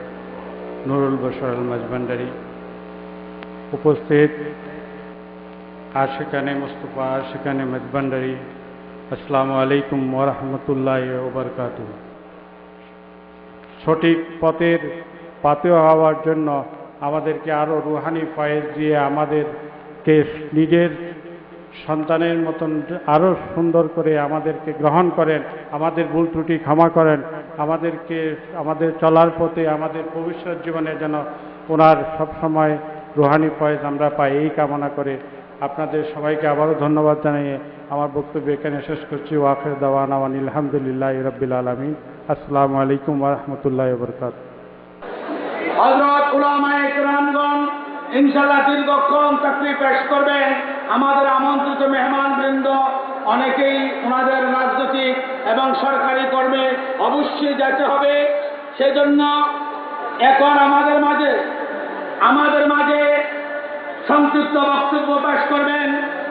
নুরুল বাশার আল মাইজভান্ডারী, উপস্থিত আশিকানে মুস্তফা আশিকানে মাইজভান্ডারী, আসসালামু আলাইকুম ওয়া রাহমাতুল্লাহি ওয়া বারাকাতুহু। সঠিক পথের পাথেয় হওয়ার জন্য আমাদেরকে আরও রুহানি ফয়েজ দিয়ে আমাদেরকে নিজের সন্তানের মতন আরও সুন্দর করে আমাদেরকে গ্রহণ করেন, আমাদের ভুল ত্রুটি ক্ষমা করেন, আমাদেরকে আমাদের চলার পথে আমাদের ভবিষ্যৎ জীবনে যেন ওনার সবসময় রুহানি ফয়েজ আমরা পাই, এই কামনা করে আপনাদের সবাইকে আবারও ধন্যবাদ জানিয়ে আমার বক্তব্য এখানে শেষ করছি। ওয়াখির দাওয়ানা আলহামদুলিল্লাহি রাব্বিল আলামিন। আসসালামু আলাইকুম ওয়া রাহমাতুল্লাহি ওয়া বারাকাতুহু। হযরত উলামায়ে কেরামগণ ইনশাআল্লাহ দীর্ঘক্ষণ তাকরীর পেশ করবেন। আমাদের আমন্ত্রিত মেহমানবৃন্দ অনেকেই ওনাদের রাজনৈতিক এবং সরকারি কর্মে অবশ্যই যেতে হবে, সেজন্য এখন আমাদের মাঝে সংক্ষিপ্ত বক্তব্য পেশ করবেন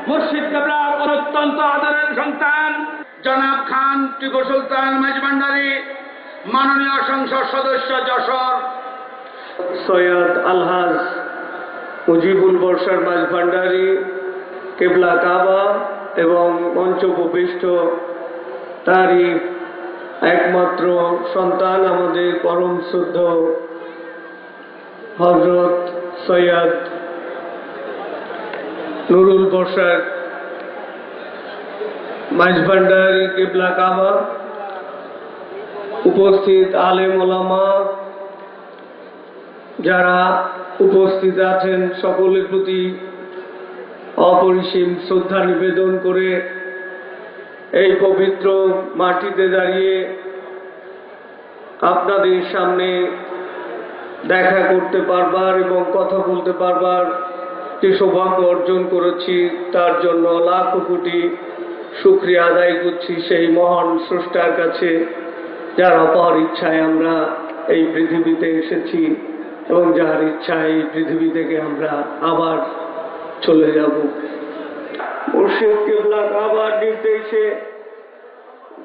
মুর্শিদ কেবলার অত্যন্ত আদরের সন্তান জনাব খান টিপু সুলতান মাইজভান্ডারী, মাননীয় সংসদ সদস্য যশোর সৈয়দ আলহাজ মুজিবুল বর্ষার মাইজভান্ডারী, কেবলা কাবা এবং মঞ্চ উপবিষ্ট তারই একমাত্র সন্তান আমাদের পরম শুদ্ধ হযরত সৈয়দ নুরুল বর্ষার মাইজভান্ডারী কেবলা কাবা, উপস্থিত আলেম ওলামা যারা উপস্থিত আছেন, সকলের প্রতি অপরিসীম শ্রদ্ধা নিবেদন করে এই পবিত্র মাটিতে দাঁড়িয়ে আপনাদের সামনে দেখা করতে পারবার এবং কথা বলতে পারবার যে সৌভাগ্য অর্জন করেছি, তার জন্য লাখ কোটি শুকরিয়া আদায় করছি সেই মহান স্রষ্টার কাছে, যার অপার ইচ্ছায় আমরা এই পৃথিবীতে এসেছি এবং যার ইচ্ছায় এই পৃথিবী থেকে আমরা আবার চলে যাব। মুর্শিদ কেবলা কাবার নির্দেশে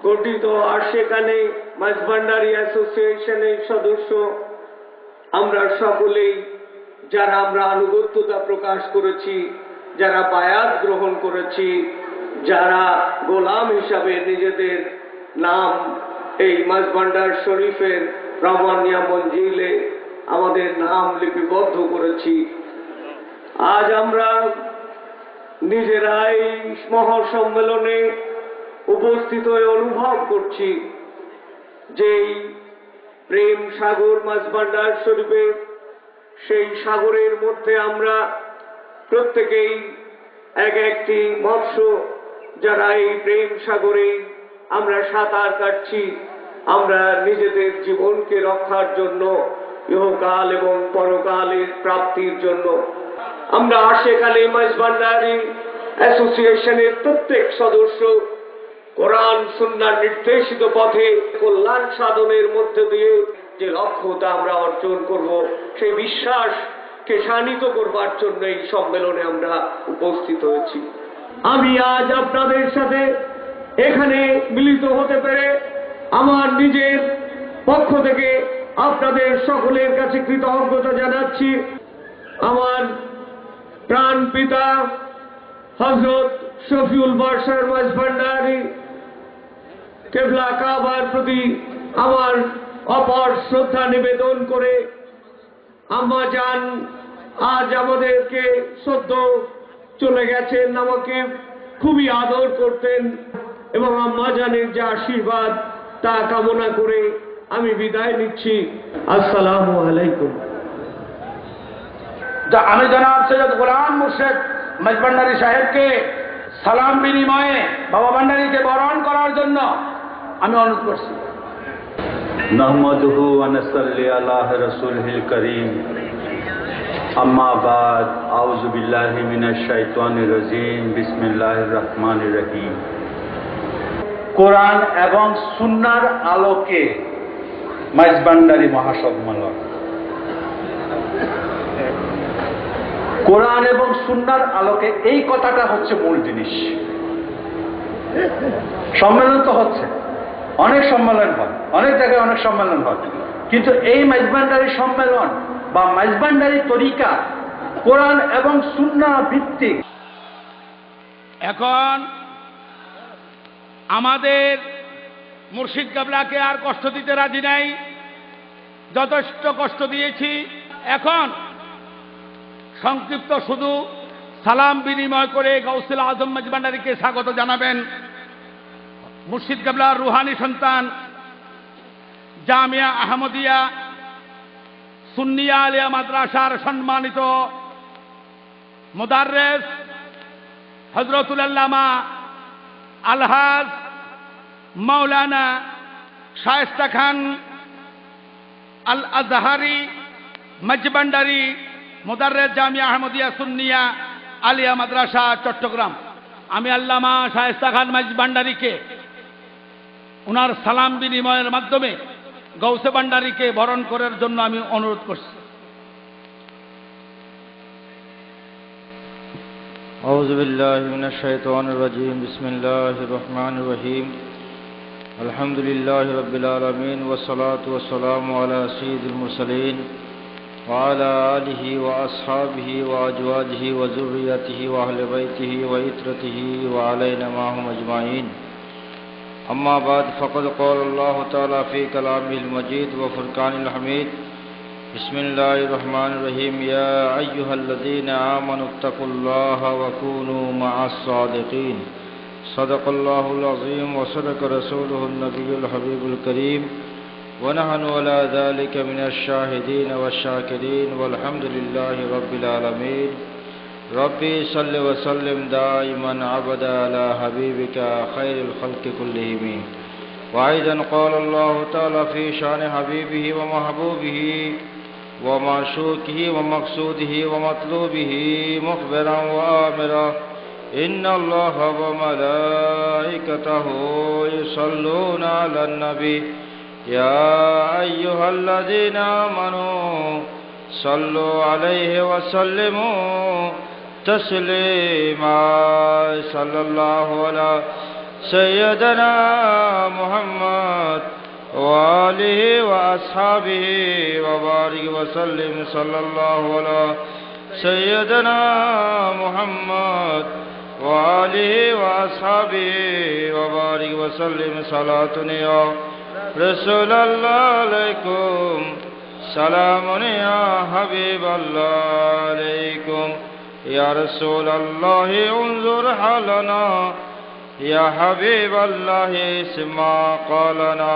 গঠিত আশিকানে মাইজভান্ডারী অ্যাসোসিয়েশনের সদস্য আমরা সকলেই, যারা আমরা আনুগত্যতা প্রকাশ করেছি, যারা বায়াত গ্রহণ করেছি, যারা গোলাম হিসাবে নিজেদের নাম এই মাইজভান্ডার শরীফের রহমানিয়া মঞ্জিলে আমাদের নাম লিপিবদ্ধ করেছি, আজ আমরা নিজেরাই মহাসম্মেলনে উপস্থিত হয়ে অনুভব করছি যে প্রেম সাগর মাইজভান্ডার শরীফের, সেই সাগরের মধ্যে আমরা প্রত্যেকেই এক একটি মৎস্য, যারা এই প্রেম সাগরে আমরা সাঁতার কাটছি, আমরা নিজেদের জীবনকে রক্ষার জন্য, ইহকাল এবং পরকালের প্রাপ্তির জন্য আমরা আশিকানে মাইজভান্ডারী অ্যাসোসিয়েশনের প্রত্যেক সদস্য কোরআন সুন্নাহর নির্দেশিত পথে কল্যাণ সাধনের মধ্যে দিয়ে যে লক্ষ্যটা আমরা অর্জন করব, সেই বিশ্বাসকে শানিত করবার জন্য এই সম্মেলনে আমরা উপস্থিত হয়েছি। আমি আজ আপনাদের সাথে এখানে মিলিত হতে পেরে আমার নিজের পক্ষ থেকে আপনাদের সকলের কাছে কৃতজ্ঞতা জানাচ্ছি। আমার প্রাণ পিতা হযরত শফিউল বাশার মাইজভান্ডারী কেবলা কাবার প্রতি আমার অপার শ্রদ্ধা নিবেদন করে, আম্মা জান আজ আমাদেরকে সদ্য চলে গেছেন, আমাকে খুবই আদর করতেন এবং আম্মা জানের যে আশীর্বাদ তা কামনা করে আমি বিদায় নিচ্ছি। আসসালামু আলাইকুম। আমি জনাব সৈয়দ গোলাম মুর্শিদ মাইজভান্ডারী সাহেবকে সালাম বিনিময়ে বাবা ভান্ডারীকে বরণ করার জন্য আমি অনুরোধ করছি। নহমাদুহু ওয়া নসাল্লি আলা রাসূলিল কারীম, আম্মা বাদ, আউযু বিল্লাহি মিনাশ শাইতানির রাজীম, বিসমিল্লাহির রহমানির রহিম। কোরআন এবং সুন্নাহর আলোকে মাইজভান্ডারী মহাসম্মেলন। কোরআন এবং সুন্নাহর আলোকে, এই কথাটা হচ্ছে মূল জিনিস। সম্মেলন তো হচ্ছে, অনেক সম্মেলন হয়, অনেক জায়গায় অনেক সম্মেলন হয়, কিন্তু এই মাইজভান্ডারী সম্মেলন বা মাইজভান্ডারী তরিকা কোরআন এবং সুন্নাহ ভিত্তিক। এখন আমাদের মুর্শিদ কেবলাকে আর কষ্ট দিতে রাজি নাই, যথেষ্ট কষ্ট দিয়েছি। এখন সংক্ষিপ্ত শুধু সালাম বিনিময় করে গাউসুল আজম মাইজভান্ডারীকে স্বাগত জানাবেন মুর্শিদ কেবলার রুহানি সন্তান জামিয়া আহমদিয়া সুন্নিয়া আলিয়া মাদ্রাসার সম্মানিত মুদাররিস হযরতুল আল্লামা আলহাজ মাওলানা শায়েস্তা খান আল আজহারি মাইজভান্ডারী মুদাররিস জামিয়া আহমদিয়া সুন্নিয়া আলিয়া মাদ্রাসা চট্টগ্রাম। আমি আল্লামা শায়েস্তা খান মাইজভান্ডারীকে ওনার সালাম বিনিময়ের মাধ্যমে গৌসে ভান্ডারীকে বরণ করার জন্য আমি অনুরোধ করছি। أعوذ بالله من الشيطان الرجيم بسم الله الرحمن الرحيم الحمد لله رب العالمين والصلاة والسلام على سيد المرسلين وعلى آله وأصحابه وأزواجه وذريته وأهل بيته وإترته وعلينا معهم أجمعين. أما بعد فقد قال الله تعالى في كلامه المجيد وفرقان الحميد بسم الله الرحمن الرحيم يا أيها الذين آمنوا اتقوا الله وكونوا مع الصادقين صدق الله العظيم وصدق رسوله النبي الحبيب الكريم ونحن على ذلك من الشاهدين والشاكرين والحمد لله رب العالمين. ربي صل وسلم دائما عبدا على حبيبك خير الخلق كلهم. وأيضا قال الله تعالى في شان حبيبه ومحبوبه ومعشوقه ومقصوده ومطلوبه مخبرا وآمرا إن الله وملائكته يصلون على النبي يا أيها الذين آمنوا صلوا عليه وسلموا تسليما صلى الله على سيدنا محمد وآله وأصحابه وبارك وسلم صلى الله على سيدنا محمد وآله وأصحابه وبارك وسلم صلاة يا رسول الله عليكم سلام يا حبيب الله عليكم يا رسول الله انظر حالنا يا حبيب الله اسمع قالنا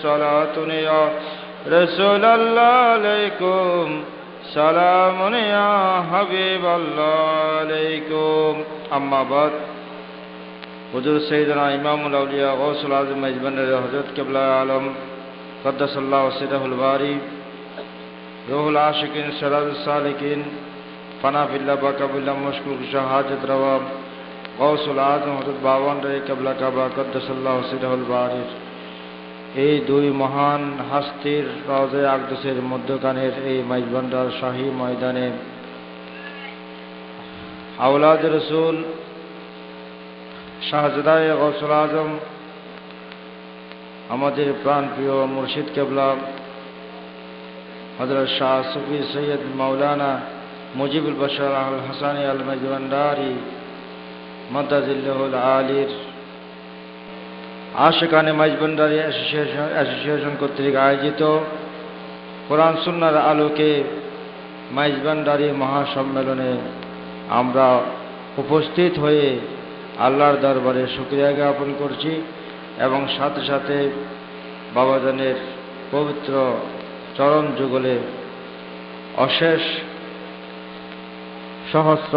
صلاة يا رسول الله عليكم سلام يا حبيب الله عليكم. أما بعد हुजूर सैयदना इमामुल औलिया गौसुल आज़म माइजभांडारी हज़रत क़िबला आलम क़द्दसल्लाहु सिरहुल बारी रूहुल आशिकीन सिराजुस सालिकीन फना फिल्लाह बाका बिल्लाह मशकूर शहादत रवा गौसुल आज़म हज़रत बावनডারি क़िबला काबा क़द्दसल्लाहु सिरहुल बारी এই দুই মহান হাস্তির রওজে আকদসের মধ্যখানের এই মাইজভান্ডার শাহী ময়দানে আওলাদ রসুল শাহজাদায়ে গৌসুল আজম আমাদের প্রাণপ্রিয় মুর্শিদ কেবলা হযরত শাহ সুফি সৈয়দ মাওলানা মুজিবুল বশর আল হাসানি আল মাইজভান্ডারী মাদ্দাজিল্লাহুল আলির আশিকানে মাইজভান্ডারী অ্যাসোসিয়েশন কর্তৃক আয়োজিত কোরআন সুন্নাহর আলোকে মাইজভান্ডারী মহাসম্মেলনে আমরা উপস্থিত হয়ে আল্লাহর দরবারে শুকরিয়া জ্ঞাপন করছি এবং সাথে সাথে বাবাজানের পবিত্র চরণ যুগলে অশেষ সহস্র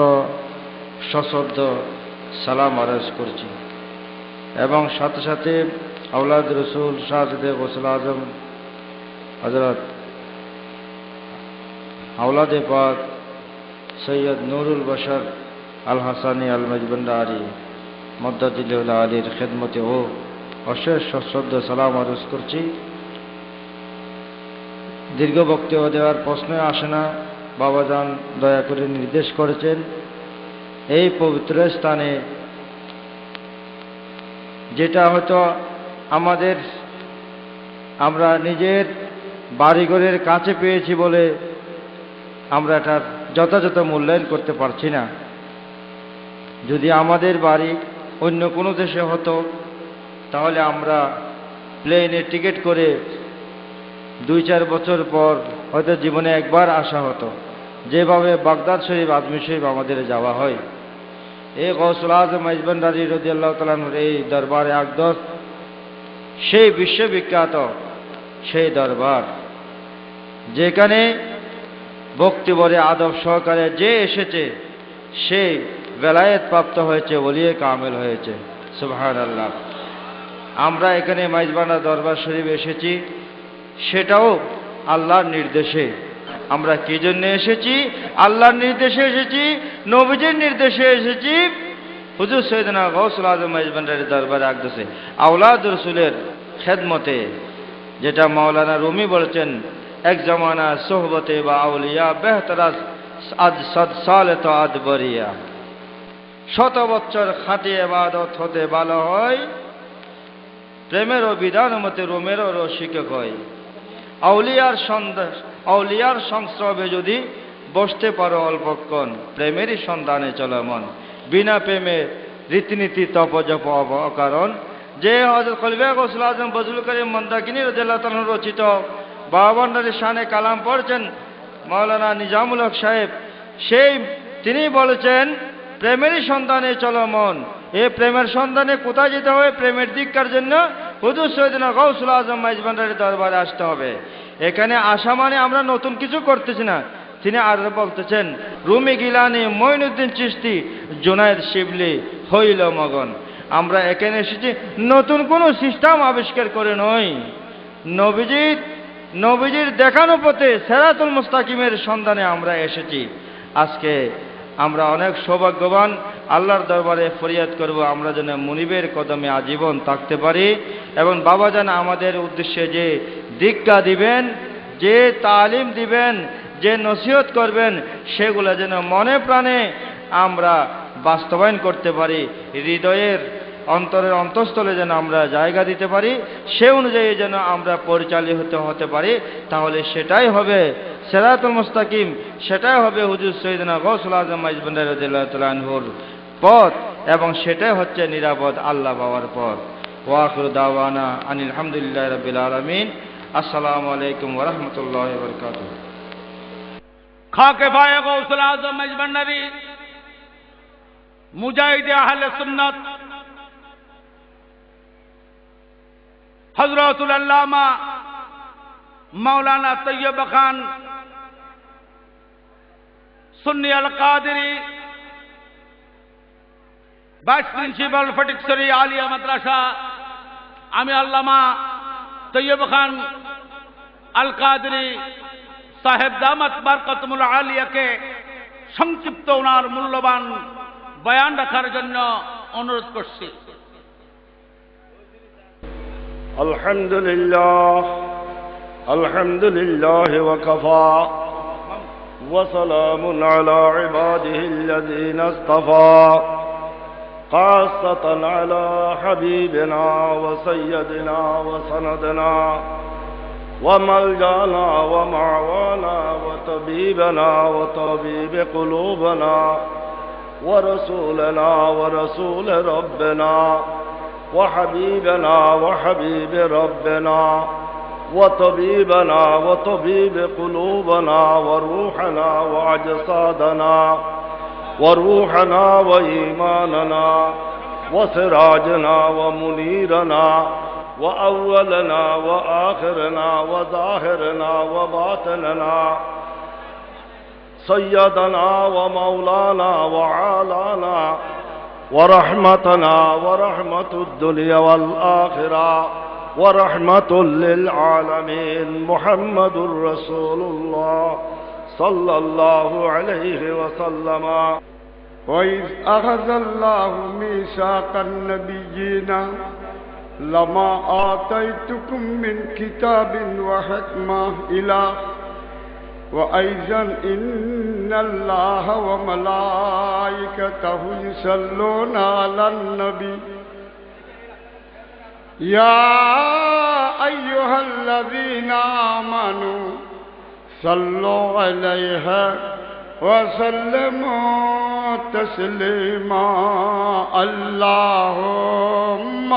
সশ্রদ্ধ সালাম আরজ করছি এবং সাথে সাথে আওলাদ রসুল শাহজাদে গৌসুল আজম হযরত আওলাদে পাক সৈয়দ নুরুল বশর আল হাসানি আল মাইজভান্ডারী মদ্দাজিল্লাহুল আলির খেদমতে ও অশেষ সশ্রদ্ধ সালাম আরজ করছি। দীর্ঘ বক্তব্য দেওয়ার প্রশ্নই আসে না। বাবাজান দয়া করে নির্দেশ করেছেন এই পবিত্র স্থানে, যেটা হয়তো আমরা নিজের বাড়িঘরের কাছে পেয়েছি বলে আমরা এটার যথাযথ মূল্যায়ন করতে পারছি না। যদি আমাদের বাড়ি অন্য কোনো দেশে হতো তাহলে আমরা প্লেনে টিকিট করে 2-4 বছর পর হয়তো জীবনে একবার আসা হতো, যেভাবে বাগদাদ শরীফ, আজমির শরীফ আমাদের যাওয়া হয়। এই গৌসুল আজম মাইজভান্ডারী রাদিয়াল্লাহু তাআলা আনহুর এই দরবারে আকদস, সেই বিশ্ববিখ্যাত সেই দরবার, যেখানে ভক্তিভরে আদব সহকারে যে এসেছে সে বেলায়েত প্রাপ্ত হয়েছে, ওলিয়ে কামেল হয়েছে। সুবহানাল্লাহ। আমরা এখানে মাইজবান্ডার দরবার শরীফ এসেছি, সেটাও আল্লাহর নির্দেশে। আমরা কি জন্য এসেছি? আল্লাহর নির্দেশে এসেছি, নবীজির নির্দেশে এসেছি। হুজুর সৈয়দনা গৌসুল আজম মাইজভান্ডারী দরবারে আকদসে আওলাদ রসুলের খেদমতে, যেটা মাওলানা রুমি বলেছেন, এক জমানা সোহবতে বা আউলিয়া বেহতরাজ আজ সদ সালে তো আদবরিয়া। 100 বছর খাটিয়ে ইবাদত হতে ভালো হয়, প্রেমেরও বিধান মতে রোমেরও রসিক হয়। আউলিয়ার সংস্রবে যদি বসতে পারো অল্পক্ষণ, প্রেমেরই সন্ধানে চলো মন। বিনা প্রেমে রীতিনীতি তপজপ অকারণ। যে হযরত খলিফা গৌসুল আজম বজলুল করিম মন্দাকিনী রাদিয়াল্লাহু তাআলা রচিত বাবান্ডারী শানে কালাম পড়ছেন মাওলানা নিজামুল হক সাহেব, তিনি বলেছেন প্রেমেরই সন্ধানে চলো মন। এই প্রেমের সন্ধানে কোথায় যেতে হবে? প্রেমের দীক্ষার জন্য হুজুর সৈয়দনা গৌসুল আজম মাইজভান্ডারী দরবারে আসতে হবে। এখানে আসা মানে আমরা নতুন কিছু করতেছি না। তিনি আর বলতেছেন, রুমি গিলানি, মঈনুদ্দিন চিশতি, জুনায়েদ শিবলি হইল মগন। আমরা এখানে এসেছি নতুন কোনো সিস্টেম আবিষ্কার করে নয়, নবীজির দেখানো পথে সিরাতুল মুস্তাকিমের সন্ধানে আমরা এসেছি। আজকে আমরা অনেক সৌভাগ্যবান। আল্লাহর দরবারে ফরিয়াদ করব আমরা যেন মুনিবের কদমে আজীবন থাকতে পারি, এবং বাবা যেন আমাদের উদ্দেশ্যে যে দীক্ষা দিবেন, যে তালিম দিবেন, যে নসিহত করবেন, সেগুলো যেন মনে প্রাণে আমরা বাস্তবায়ন করতে পারি, হৃদয়ের অন্তরের অন্তঃস্থলে যেন আমরা জায়গা দিতে পারি, সে অনুযায়ী যেন আমরা পরিচালিত হতে পারি। তাহলে সেটাই হবে সিরাতুল মুস্তাকিম, সেটাই হবে হুজুর সৈয়দনা গৌসুল আজম মাইজভান্ডারী রাদিয়াল্লাহু তাআলা আনহুর পথ, এবং সেটাই হচ্ছে নিরাপদ আল্লাহ পাওয়ার পথ। ওয়া আখিরু দাওয়ানা আনিল হামদুলিল্লাহি রাব্বিল আলামিন। আসসালামু আলাইকুম ওয়া রাহমাতুল্লাহি ওয়া বারাকাতুহু। খাকে ফায়ে গৌসুল আজম মাইজভান্ডারী, মুজাহিদে আহলে সুন্নাত হযরতুল আল্লামা মাওলানা তৈয়ব খান সুন্নি আল কাদেরী, ভাইস প্রিন্সিপাল ফটিকছড়ি আলিয়া মাদ্রাসা। আমি আল্লামা তৈয়ব খান আল কাদেরী সাহেব দামাত বারকাতুল আলিয়াকে সংক্ষিপ্ত ওনার মূল্যবান বয়ান রাখার জন্য অনুরোধ করছি। আলহামদুলিল্লাহ ওয়া কাফা ওয়া সালামুন আলা ইবাদিহিল্লাযীনা ইসতাফা খাসাতান আলা হাবিবিনা ওয়া সাইয়্যিদিনা ওয়া সানাদিনা ওয়া মালজানা ওয়া মাওয়ানা ওয়া তাবিবানা ওয়া তাবিব কুলুবানা ওয়া রাসূলানা ওয়া রাসূল রাব্বিনা وحبيبنا وحبيب ربنا وطبيبنا وطبيب قلوبنا وروحنا وأجسادنا وروحنا وإيماننا وسراجنا ومنيرنا وأولنا وآخرنا وظاهرنا وباطننا سيدنا ومولانا وعالانا ورحمتنا ورحمة الدنيا والآخرة ورحمة للعالمين محمد رسول الله صلى الله عليه وسلم. وإذ أخذ الله ميثاق النبيين لما آتيتكم من كتاب وحكمة إلى وأيضا إن الله وملائكته يصلون على النبي يا أيها الذين آمنوا صلوا عليه وسلموا تسليما اللهم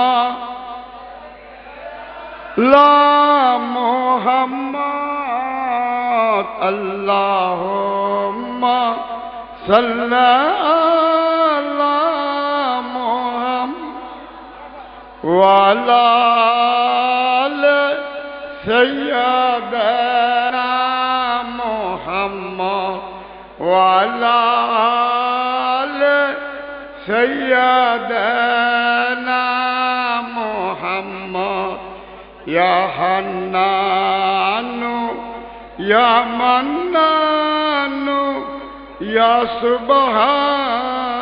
لا محمد اللهم صل على محمد وعلى آل سيدنا محمد وعلى آل سيدنا محمد يا حنان يا منان يا سبحان